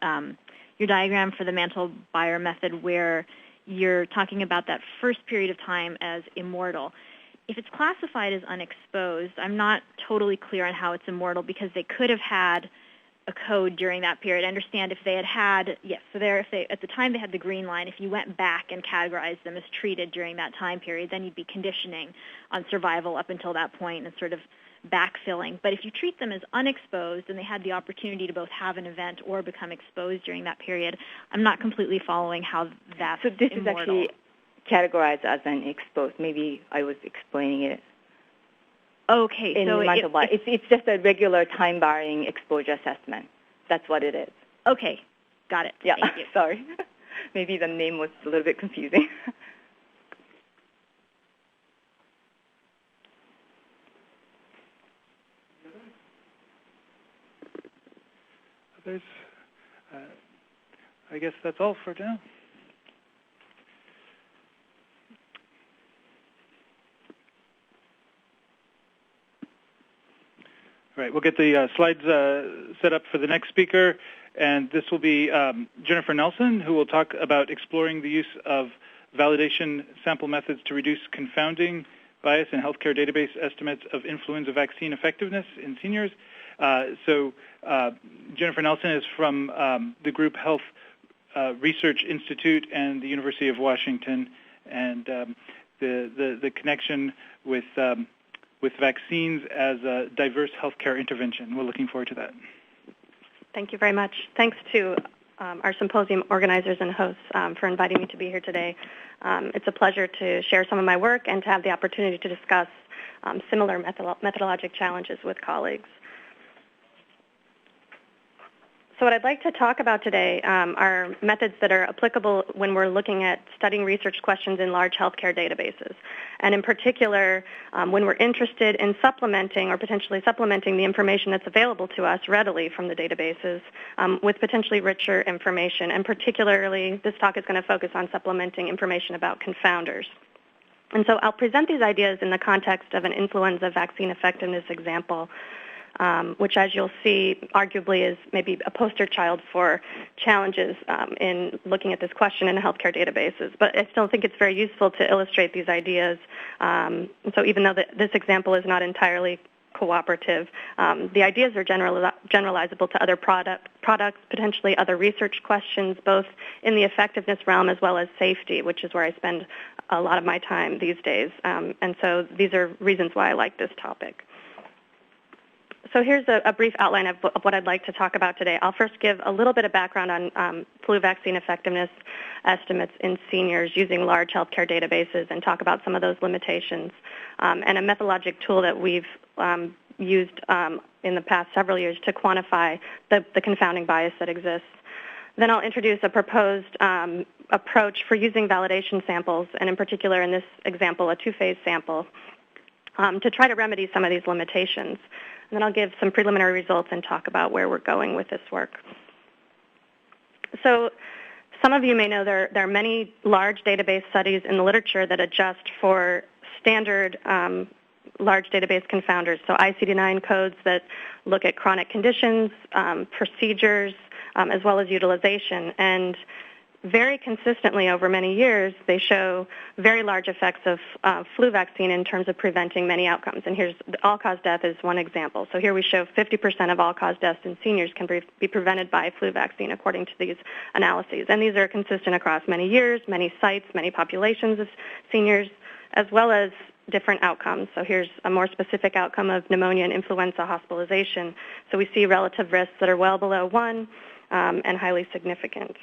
your diagram for the mental buyer method where you're talking about that first period of time as immortal. If it's classified as unexposed, I'm not totally clear on how it's immortal because they could have had a code during that period. I understand if they had, yes, so if they, at the time they had the green line, if you went back and categorized them as treated during that time period, then you'd be conditioning on survival up until that point and sort of backfilling. But if you treat them as unexposed and they had the opportunity to both have an event or become exposed during that period, I'm not completely following how that's So this immortal. is actually categorized as an exposed. Maybe I was explaining it. Okay, in so it's just a regular time-varying exposure assessment. That's what it is. Okay, got it. Yeah, thank you. Sorry. Maybe the name was a little bit confusing. Others? I guess that's all for now. All right, we'll get the slides set up for the next speaker, and this will be Jennifer Nelson, who will talk about exploring the use of validation sample methods to reduce confounding bias in healthcare database estimates of influenza vaccine effectiveness in seniors. Jennifer Nelson is from the Group Health Research Institute and the University of Washington, and the connection with vaccines as a diverse healthcare intervention. We're looking forward to that. Thank you very much. Thanks to our symposium organizers and hosts for inviting me to be here today. It's a pleasure to share some of my work and to have the opportunity to discuss similar methodologic challenges with colleagues. So what I'd like to talk about today are methods that are applicable when we're looking at studying research questions in large healthcare databases. And in particular, when we're interested in supplementing or potentially supplementing the information that's available to us readily from the databases with potentially richer information. And particularly, this talk is going to focus on supplementing information about confounders. And so I'll present these ideas in the context of an influenza vaccine effectiveness example, which, as you'll see, arguably is maybe a poster child for challenges in looking at this question in healthcare databases. But I still think it's very useful to illustrate these ideas. So even though this example is not entirely cooperative, the ideas are generalizable to other products, potentially other research questions, both in the effectiveness realm as well as safety, which is where I spend a lot of my time these days. And so these are reasons why I like this topic. So here's a brief outline of what I'd like to talk about today. I'll first give a little bit of background on flu vaccine effectiveness estimates in seniors using large healthcare databases and talk about some of those limitations and a methodologic tool that we've used in the past several years to quantify the confounding bias that exists. Then I'll introduce a proposed approach for using validation samples, and in particular in this example, a two-phase sample, to try to remedy some of these limitations. And then I'll give some preliminary results and talk about where we're going with this work. So some of you may know there are many large database studies in the literature that adjust for standard large database confounders, so ICD-9 codes that look at chronic conditions, procedures, as well as utilization. And very consistently over many years, they show very large effects of flu vaccine in terms of preventing many outcomes. And here's all-cause death is one example. So here we show 50% of all-cause deaths in seniors can be prevented by flu vaccine according to these analyses. And these are consistent across many years, many sites, many populations of seniors, as well as different outcomes. So here's a more specific outcome of pneumonia and influenza hospitalization. So we see relative risks that are well below 1 and highly significant.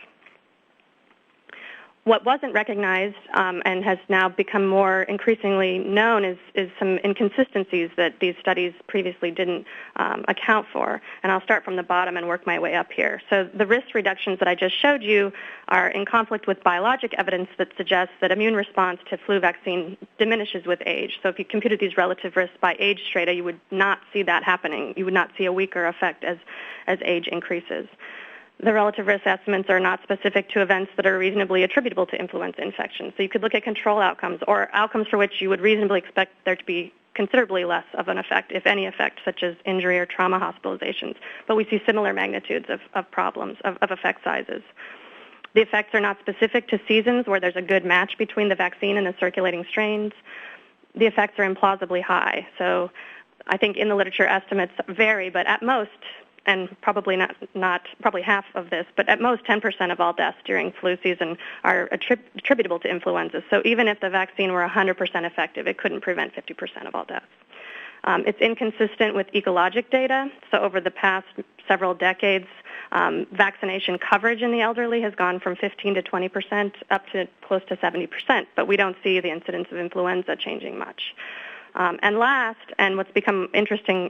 What wasn't recognized and has now become more increasingly known is some inconsistencies that these studies previously didn't account for. And I'll start from the bottom and work my way up here. So the risk reductions that I just showed you are in conflict with biologic evidence that suggests that immune response to flu vaccine diminishes with age. So if you computed these relative risks by age strata, you would not see that happening. You would not see a weaker effect as age increases. The relative risk estimates are not specific to events that are reasonably attributable to influenza infection. So you could look at control outcomes or outcomes for which you would reasonably expect there to be considerably less of an effect, if any effect, such as injury or trauma hospitalizations. But we see similar magnitudes of problems, of effect sizes. The effects are not specific to seasons where there's a good match between the vaccine and the circulating strains. The effects are implausibly high. So I think in the literature estimates vary, but at most, and probably not probably half of this, but at most 10% of all deaths during flu season are attributable to influenza. So even if the vaccine were 100% effective, it couldn't prevent 50% of all deaths. It's inconsistent with ecologic data. So over the past several decades, vaccination coverage in the elderly has gone from 15 to 20% up to close to 70%, but we don't see the incidence of influenza changing much. And last, and what's become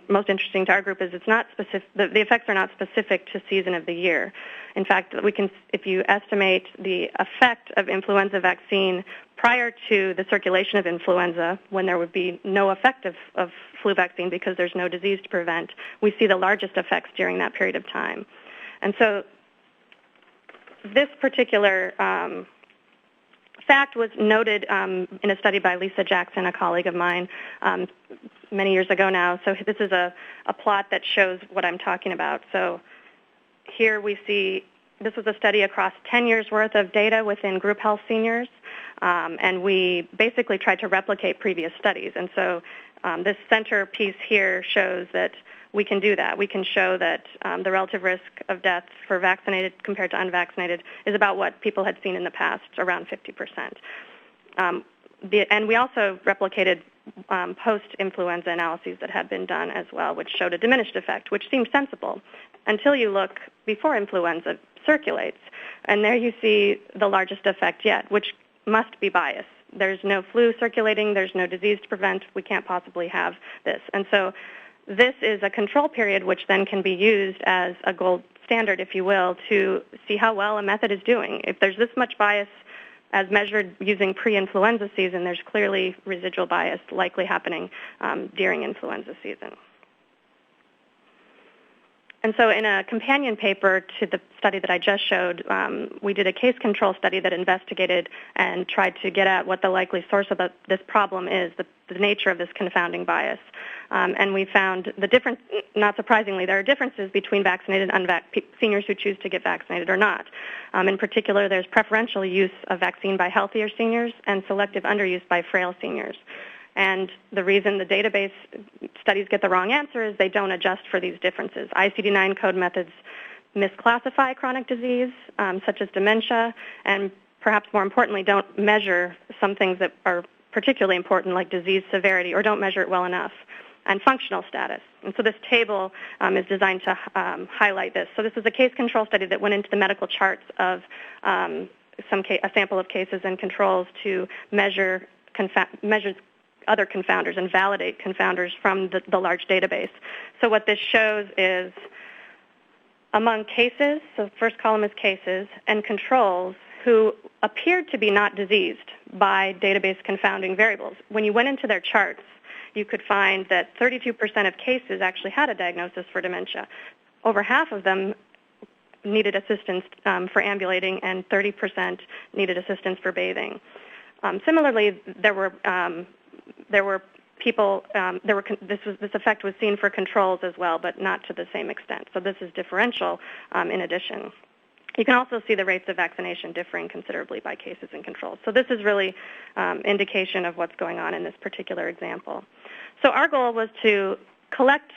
most interesting to our group is it's not specific. The effects are not specific to season of the year. In fact, if you estimate the effect of influenza vaccine prior to the circulation of influenza, when there would be no effect of flu vaccine because there's no disease to prevent, we see the largest effects during that period of time. And so this particular fact was noted in a study by Lisa Jackson, a colleague of mine, many years ago now. So this is a plot that shows what I'm talking about. So here we see this was a study across 10 years' worth of data within group health seniors, and we basically tried to replicate previous studies. And so this center piece here shows that we can do that. We can show that the relative risk of death for vaccinated compared to unvaccinated is about what people had seen in the past, around 50%. And we also replicated post-influenza analyses that had been done as well, which showed a diminished effect, which seemed sensible until you look before influenza circulates. And there you see the largest effect yet, which must be bias. There's no flu circulating. There's no disease to prevent. We can't possibly have this. And so this is a control period which then can be used as a gold standard, if you will, to see how well a method is doing. If there's this much bias as measured using pre-influenza season, there's clearly residual bias likely happening during influenza season. And so in a companion paper to the study that I just showed, we did a case control study that investigated and tried to get at what the likely source of this problem is, the nature of this confounding bias. And we found the difference, not surprisingly, there are differences between vaccinated and seniors who choose to get vaccinated or not. In particular, there's preferential use of vaccine by healthier seniors and selective underuse by frail seniors. And the reason the database studies get the wrong answer is they don't adjust for these differences. ICD-9 code methods misclassify chronic disease, such as dementia, and perhaps more importantly, don't measure some things that are particularly important, like disease severity, or don't measure it well enough, and functional status. And so this table is designed to highlight this. So this is a case control study that went into the medical charts of a sample of cases and controls to measure other confounders and validate confounders from the large database. So what this shows is among cases, so the first column is cases, and controls who appeared to be not diseased by database confounding variables. When you went into their charts, you could find that 32% of cases actually had a diagnosis for dementia. Over half of them needed assistance for ambulating, and 30% needed assistance for bathing. Similarly, there were people. This effect was seen for controls as well, but not to the same extent. So this is differential. In addition, you can also see the rates of vaccination differing considerably by cases and controls. So this is really indication of what's going on in this particular example. So our goal was to collect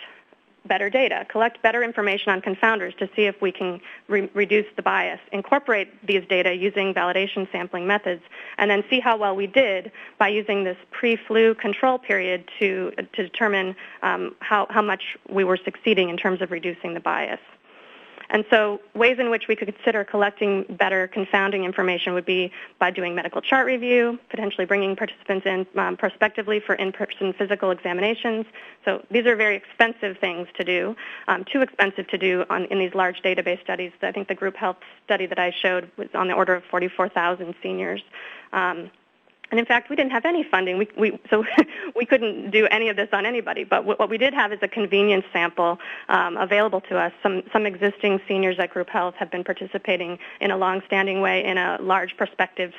better data, collect better information on confounders to see if we can reduce the bias, incorporate these data using validation sampling methods, and then see how well we did by using this pre-flu control period to determine how much we were succeeding in terms of reducing the bias. And so ways in which we could consider collecting better confounding information would be by doing medical chart review, potentially bringing participants in prospectively for in-person physical examinations. So these are very expensive things to do, too expensive to do in these large database studies. I think the group health study that I showed was on the order of 44,000 seniors. And in fact, we didn't have any funding, so we couldn't do any of this on anybody. But what we did have is a convenience sample available to us. Some existing seniors at Group Health have been participating in a long-standing way in a large prospective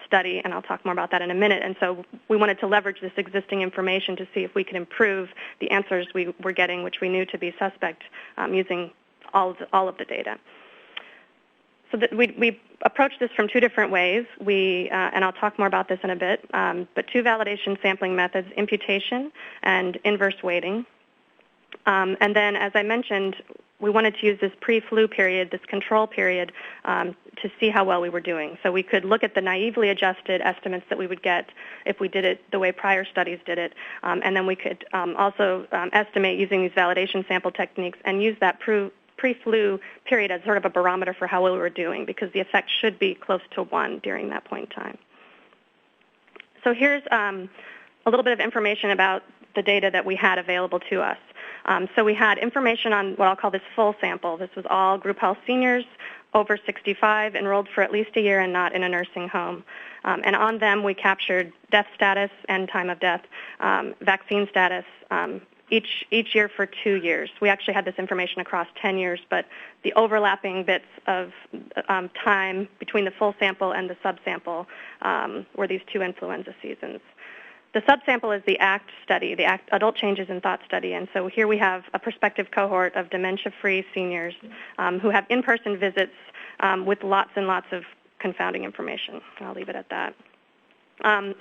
study, and I'll talk more about that in a minute. And so we wanted to leverage this existing information to see if we could improve the answers we were getting, which we knew to be suspect, using all of the data. So that we approached this from two different ways. And I'll talk more about this in a bit, but two validation sampling methods, imputation and inverse weighting. And then, as I mentioned, we wanted to use this pre-flu period, this control period, to see how well we were doing. So we could look at the naively adjusted estimates that we would get if we did it the way prior studies did it. And then we could also estimate using these validation sample techniques and use that pre-flu period as sort of a barometer for how well we were doing, because the effect should be close to 1 during that point in time. So here's a little bit of information about the data that we had available to us. So we had information on what I'll call this full sample. This was all group health seniors over 65, enrolled for at least a year and not in a nursing home. And on them we captured death status and time of death, vaccine status, each year for 2 years. We actually had this information across 10 years, but the overlapping bits of time between the full sample and the subsample were these 2 influenza seasons. The subsample is the ACT study, the Adult Changes in Thought study, and so here we have a prospective cohort of dementia-free seniors who have in-person visits with lots and lots of confounding information. I'll leave it at that.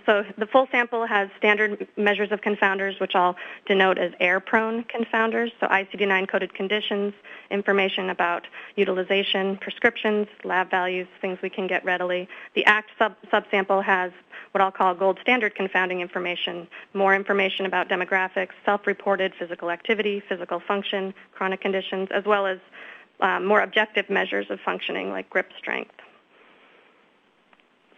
So the full sample has standard measures of confounders, which I'll denote as error-prone confounders, so ICD-9 coded conditions, information about utilization, prescriptions, lab values, things we can get readily. The ACT subsample has what I'll call gold standard confounding information, more information about demographics, self-reported physical activity, physical function, chronic conditions, as well as more objective measures of functioning like grip strength.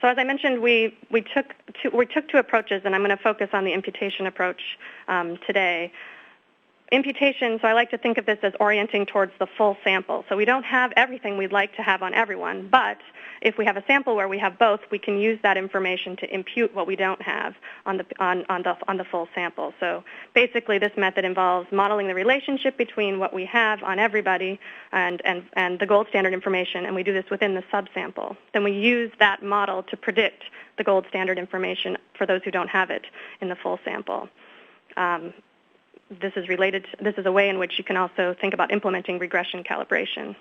So as I mentioned, we took 2 approaches, and I'm going to focus on the imputation approach today. Imputation, so I like to think of this as orienting towards the full sample. So we don't have everything we'd like to have on everyone, but if we have a sample where we have both, we can use that information to impute what we don't have on the full sample. So basically, this method involves modeling the relationship between what we have on everybody and the gold standard information, and we do this within the subsample. Then we use that model to predict the gold standard information for those who don't have it in the full sample. This is a way in which you can also think about implementing regression calibration.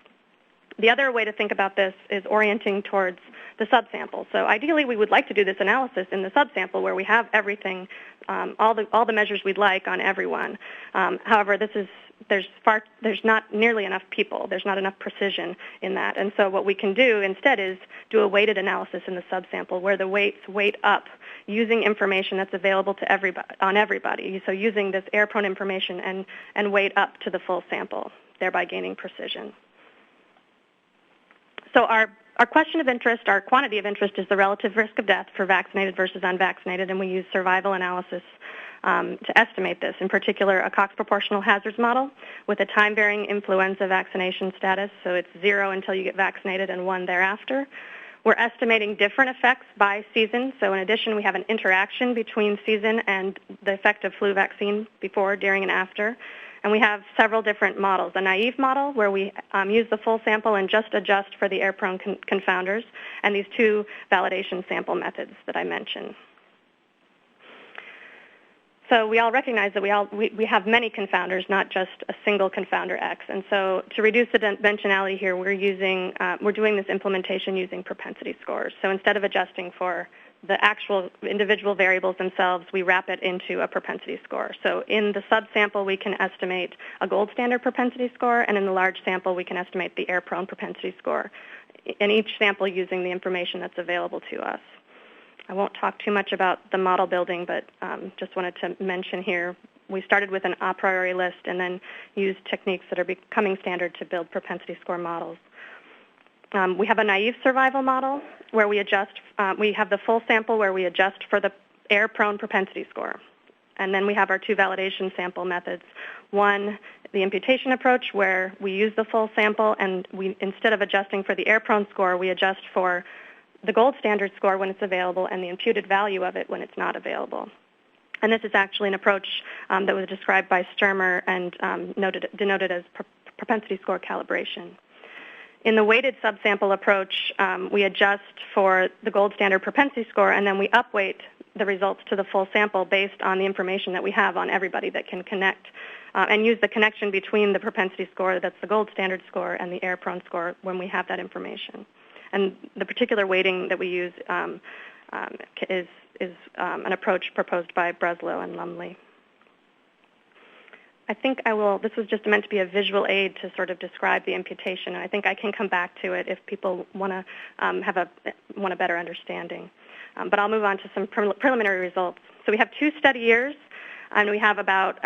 The other way to think about this is orienting towards the subsample. So ideally, we would like to do this analysis in the subsample where we have everything, all the measures we'd like on everyone. However, there's not nearly enough people. There's not enough precision in that. And so what we can do instead is do a weighted analysis in the subsample where the weights weight up using information that's available to everybody. So using this error-prone information and weight up to the full sample, thereby gaining precision. So our question of interest, our quantity of interest, is the relative risk of death for vaccinated versus unvaccinated, and we use survival analysis to estimate this, in particular a Cox proportional hazards model with a time-varying influenza vaccination status, so it's 0 until you get vaccinated and 1 thereafter. We're estimating different effects by season, so in addition we have an interaction between season and the effect of flu vaccine before, during, and after. And we have several different models. A naive model where we use the full sample and just adjust for the error-prone confounders, and these 2 validation sample methods that I mentioned. So we all recognize that we have many confounders, not just a single confounder X. And so to reduce the dimensionality here, we're doing this implementation using propensity scores. So instead of adjusting for the actual individual variables themselves, we wrap it into a propensity score. So in the subsample, we can estimate a gold standard propensity score, and in the large sample, we can estimate the error-prone propensity score, in each sample using the information that's available to us. I won't talk too much about the model building, but just wanted to mention here, we started with an a priori list and then used techniques that are becoming standard to build propensity score models. We have a naive survival model where we adjust, we have the full sample where we adjust for the error-prone propensity score. And then we have our 2 validation sample methods. One, the imputation approach, where we use the full sample and we, instead of adjusting for the error-prone score, we adjust for the gold standard score when it's available and the imputed value of it when it's not available. And this is actually an approach that was described by Sturmer and denoted as propensity score calibration. In the weighted subsample approach, we adjust for the gold standard propensity score, and then we upweight the results to the full sample based on the information that we have on everybody that can connect, and use the connection between the propensity score, that's the gold standard score, and the error-prone score when we have that information. And the particular weighting that we use is an approach proposed by Breslow and Lumley. I think this was just meant to be a visual aid to sort of describe the imputation, and I think I can come back to it if people want to want a better understanding. But I'll move on to some preliminary results. So we have 2 study years, and we have about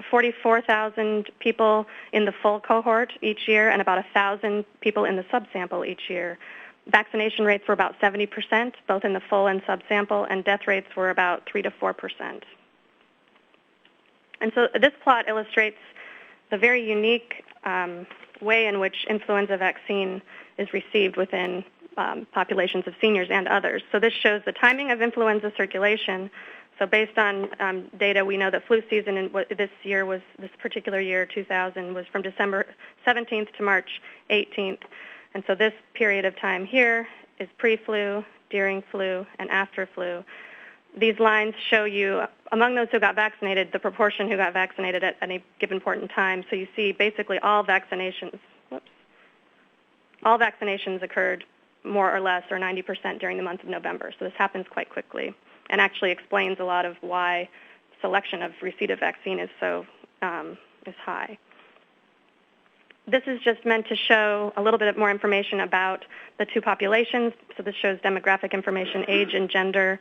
44,000 people in the full cohort each year and about 1,000 people in the subsample each year. Vaccination rates were about 70%, both in the full and subsample, and death rates were about 3 to 4%. And so this plot illustrates the very unique way in which influenza vaccine is received within populations of seniors and others. So this shows the timing of influenza circulation So based on data, we know that flu season in this particular year, 2000, was from December 17th to March 18th. And so this period of time here is pre-flu, during flu, and after flu. These lines show you, among those who got vaccinated, the proportion who got vaccinated at any given point in time. So you see basically all vaccinations occurred more or less, or 90% during the month of November. So this happens quite quickly, and actually explains a lot of why selection of receipt of vaccine is so is high. This is just meant to show a little bit more information about the two populations. So this shows demographic information, age and gender.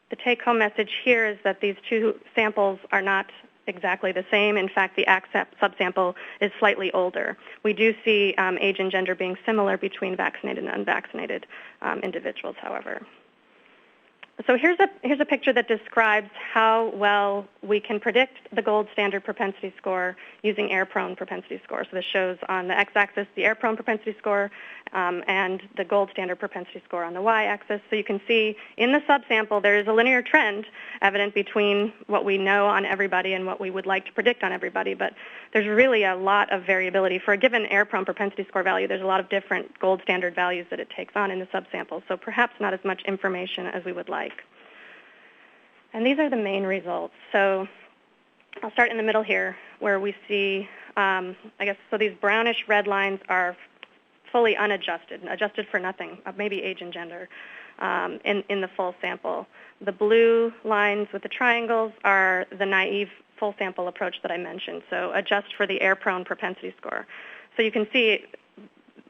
The take-home message here is that these two samples are not exactly the same. In fact, the AHRQ subsample is slightly older. We do see age and gender being similar between vaccinated and unvaccinated individuals, however. So here's a picture that describes how well we can predict the gold standard propensity score using error-prone propensity score. So this shows on the x-axis the error-prone propensity score and the gold standard propensity score on the y-axis. So you can see in the subsample there is a linear trend evident between what we know on everybody and what we would like to predict on everybody. But there's really a lot of variability. For a given error-prone propensity score value, there's a lot of different gold standard values that it takes on in the subsample. So perhaps not as much information as we would like. And these are the main results. So I'll start in the middle here, where we see, so these brownish red lines are fully unadjusted, adjusted for nothing, maybe age and gender, in the full sample. The blue lines with the triangles are the naive full sample approach that I mentioned, so adjust for the error-prone propensity score. So you can see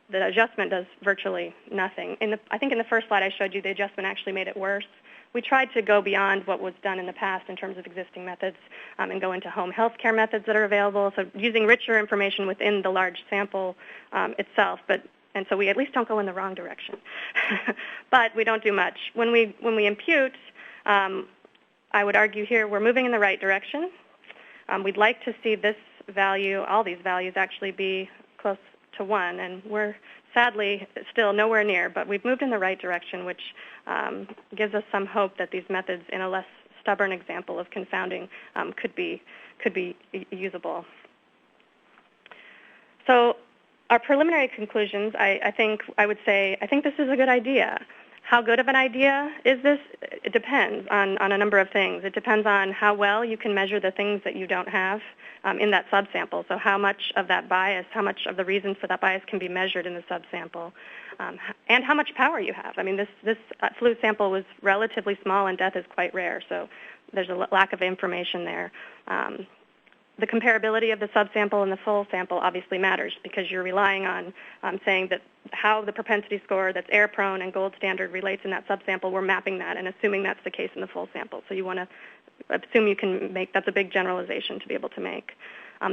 the adjustment does virtually nothing. I think in the first slide I showed you the adjustment actually made it worse. We tried to go beyond what was done in the past in terms of existing methods and go into home health care methods that are available, so using richer information within the large sample itself. And so we at least don't go in the wrong direction. But we don't do much. When we impute, I would argue here we're moving in the right direction. We'd like to see this value, all these values, actually be close to 1, and we're sadly still nowhere near, but we've moved in the right direction, which gives us some hope that these methods, in a less stubborn example of confounding, could be usable. So our preliminary conclusions, I think this is a good idea. How good of an idea is this? It depends on a number of things. It depends on how well you can measure the things that you don't have in that subsample. So how much of that bias, how much of the reasons for that bias can be measured in the subsample, and how much power you have. I mean, this flu sample was relatively small, and death is quite rare, so there's a lack of information there. The comparability of the subsample and the full sample obviously matters, because you're relying on saying that how the propensity score that's error-prone and gold standard relates in that subsample, we're mapping that and assuming that's the case in the full sample. So you want to assume you can make, that's a big generalization to be able to make.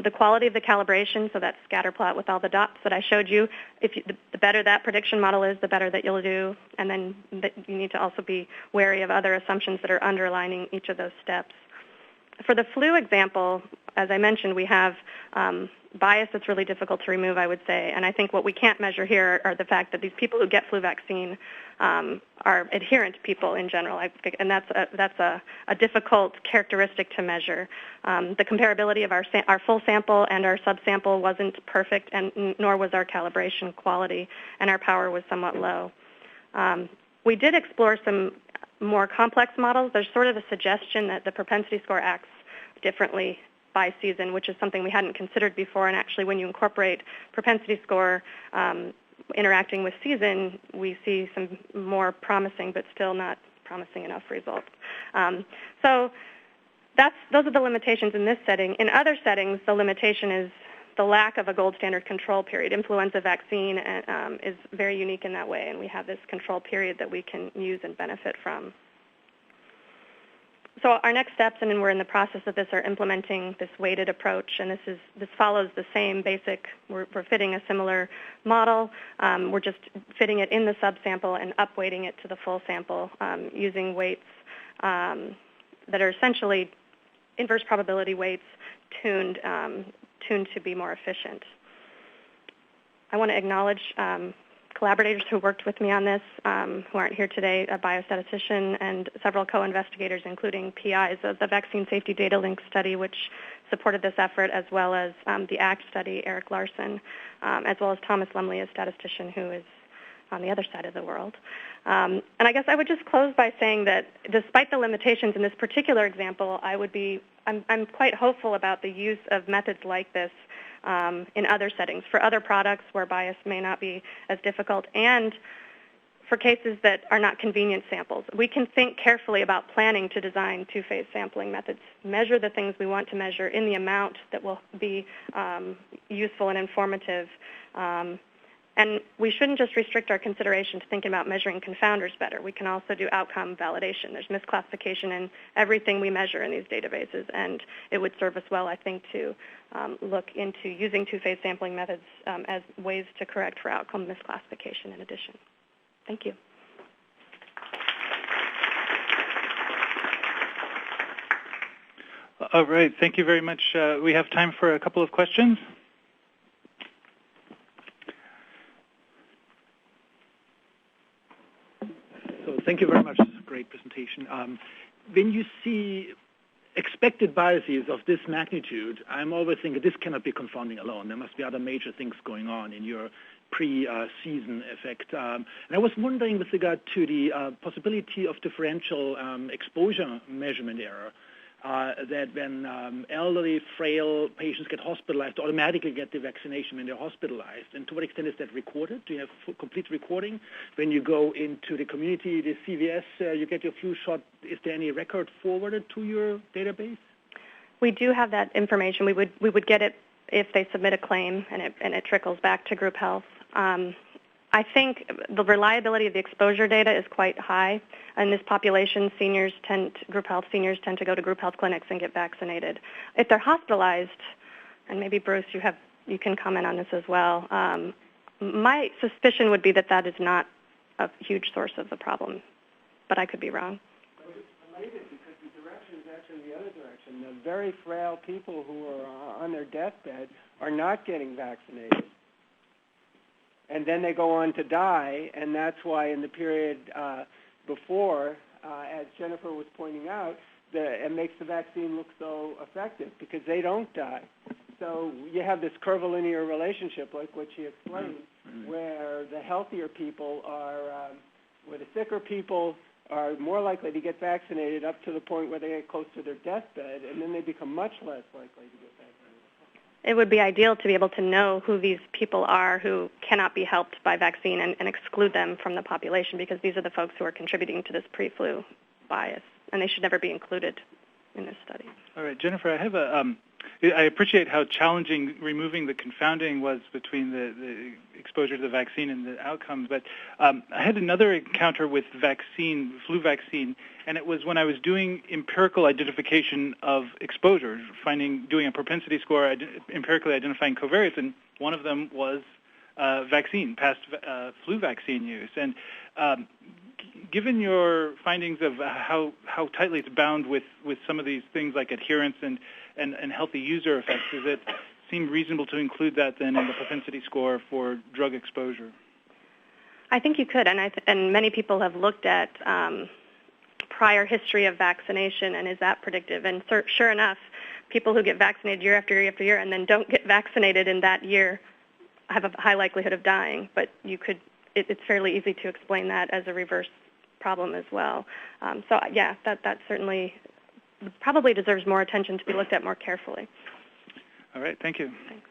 The quality of the calibration, so that scatter plot with all the dots that I showed you, the better that prediction model is, the better that you'll do. And then you need to also be wary of other assumptions that are underlining each of those steps. For the flu example, as I mentioned, we have bias that's really difficult to remove, I would say. And I think what we can't measure here are the fact that these people who get flu vaccine are adherent people in general, and that's a difficult characteristic to measure. The comparability of our full sample and our subsample wasn't perfect, and nor was our calibration quality, and our power was somewhat low. We did explore some more complex models. There's sort of a suggestion that the propensity score acts differently by season, which is something we hadn't considered before. And actually, when you incorporate propensity score interacting with season, we see some more promising, but still not promising enough results. So those are the limitations in this setting. In other settings, the limitation is the lack of a gold standard control period. Influenza vaccine is very unique in that way, and we have this control period that we can use and benefit from. So our next steps, and we're in the process of this, are implementing this weighted approach, and this follows the same basic. We're fitting a similar model. We're just fitting it in the subsample and upweighting it to the full sample using weights that are essentially inverse probability weights tuned to be more efficient. I want to acknowledge collaborators who worked with me on this, who aren't here today, a biostatistician and several co-investigators, including PIs of the Vaccine Safety Data Link study, which supported this effort, as well as the ACT study, Eric Larson, as well as Thomas Lumley, a statistician who is on the other side of the world. And I guess I would just close by saying that despite the limitations in this particular example, I'm quite hopeful about the use of methods like this in other settings, for other products where bias may not be as difficult, and for cases that are not convenient samples. We can think carefully about planning to design two-phase sampling methods, measure the things we want to measure in the amount that will be useful and informative. And we shouldn't just restrict our consideration to thinking about measuring confounders better. We can also do outcome validation. There's misclassification in everything we measure in these databases, and it would serve us well, I think, to look into using two-phase sampling methods as ways to correct for outcome misclassification in addition. Thank you. All right. Thank you very much. We have time for a couple of questions. Thank you very much. This is a great presentation. When you see expected biases of this magnitude, I'm always thinking this cannot be confounding alone. There must be other major things going on in your pre-season effect. And I was wondering with regard to the possibility of differential exposure measurement error, that when elderly, frail patients get hospitalized, automatically get the vaccination when they're hospitalized. And to what extent is that recorded? Do you have complete recording? When you go into the community, the CVS, you get your flu shot, is there any record forwarded to your database? We do have that information. We would get it if they submit a claim, and it trickles back to group health. I think the reliability of the exposure data is quite high. In this population, group health seniors tend to go to group health clinics and get vaccinated. If they're hospitalized, and maybe Bruce, you can comment on this as well, my suspicion would be that is not a huge source of the problem, but I could be wrong. But it's related because the direction is actually the other direction. The very frail people who are on their deathbed are not getting vaccinated. And then they go on to die, and that's why in the period before, as Jennifer was pointing out, it makes the vaccine look so effective because they don't die. So you have this curvilinear relationship, like what she explained, where the healthier people where the sicker people are more likely to get vaccinated up to the point where they get close to their deathbed, and then they become much less likely to get vaccinated. It would be ideal to be able to know who these people are who cannot be helped by vaccine and exclude them from the population, because these are the folks who are contributing to this pre-flu bias, and they should never be included in this study. All right, Jennifer, I have I appreciate how challenging removing the confounding was between the exposure to the vaccine and the outcomes, but I had another encounter with flu vaccine, and it was when I was doing empirical identification of exposure, doing a propensity score, empirically identifying covariates, and one of them was past flu vaccine use. And given your findings of how tightly it's bound with some of these things like adherence and healthy user effects, does it seem reasonable to include that then in the propensity score for drug exposure? I think you could, and many people have looked at prior history of vaccination, and is that predictive? And sure enough, people who get vaccinated year after year after year and then don't get vaccinated in that year have a high likelihood of dying. But it's fairly easy to explain that as a reverse problem as well. So yeah, that certainly probably deserves more attention to be looked at more carefully. All right, thank you. Thanks.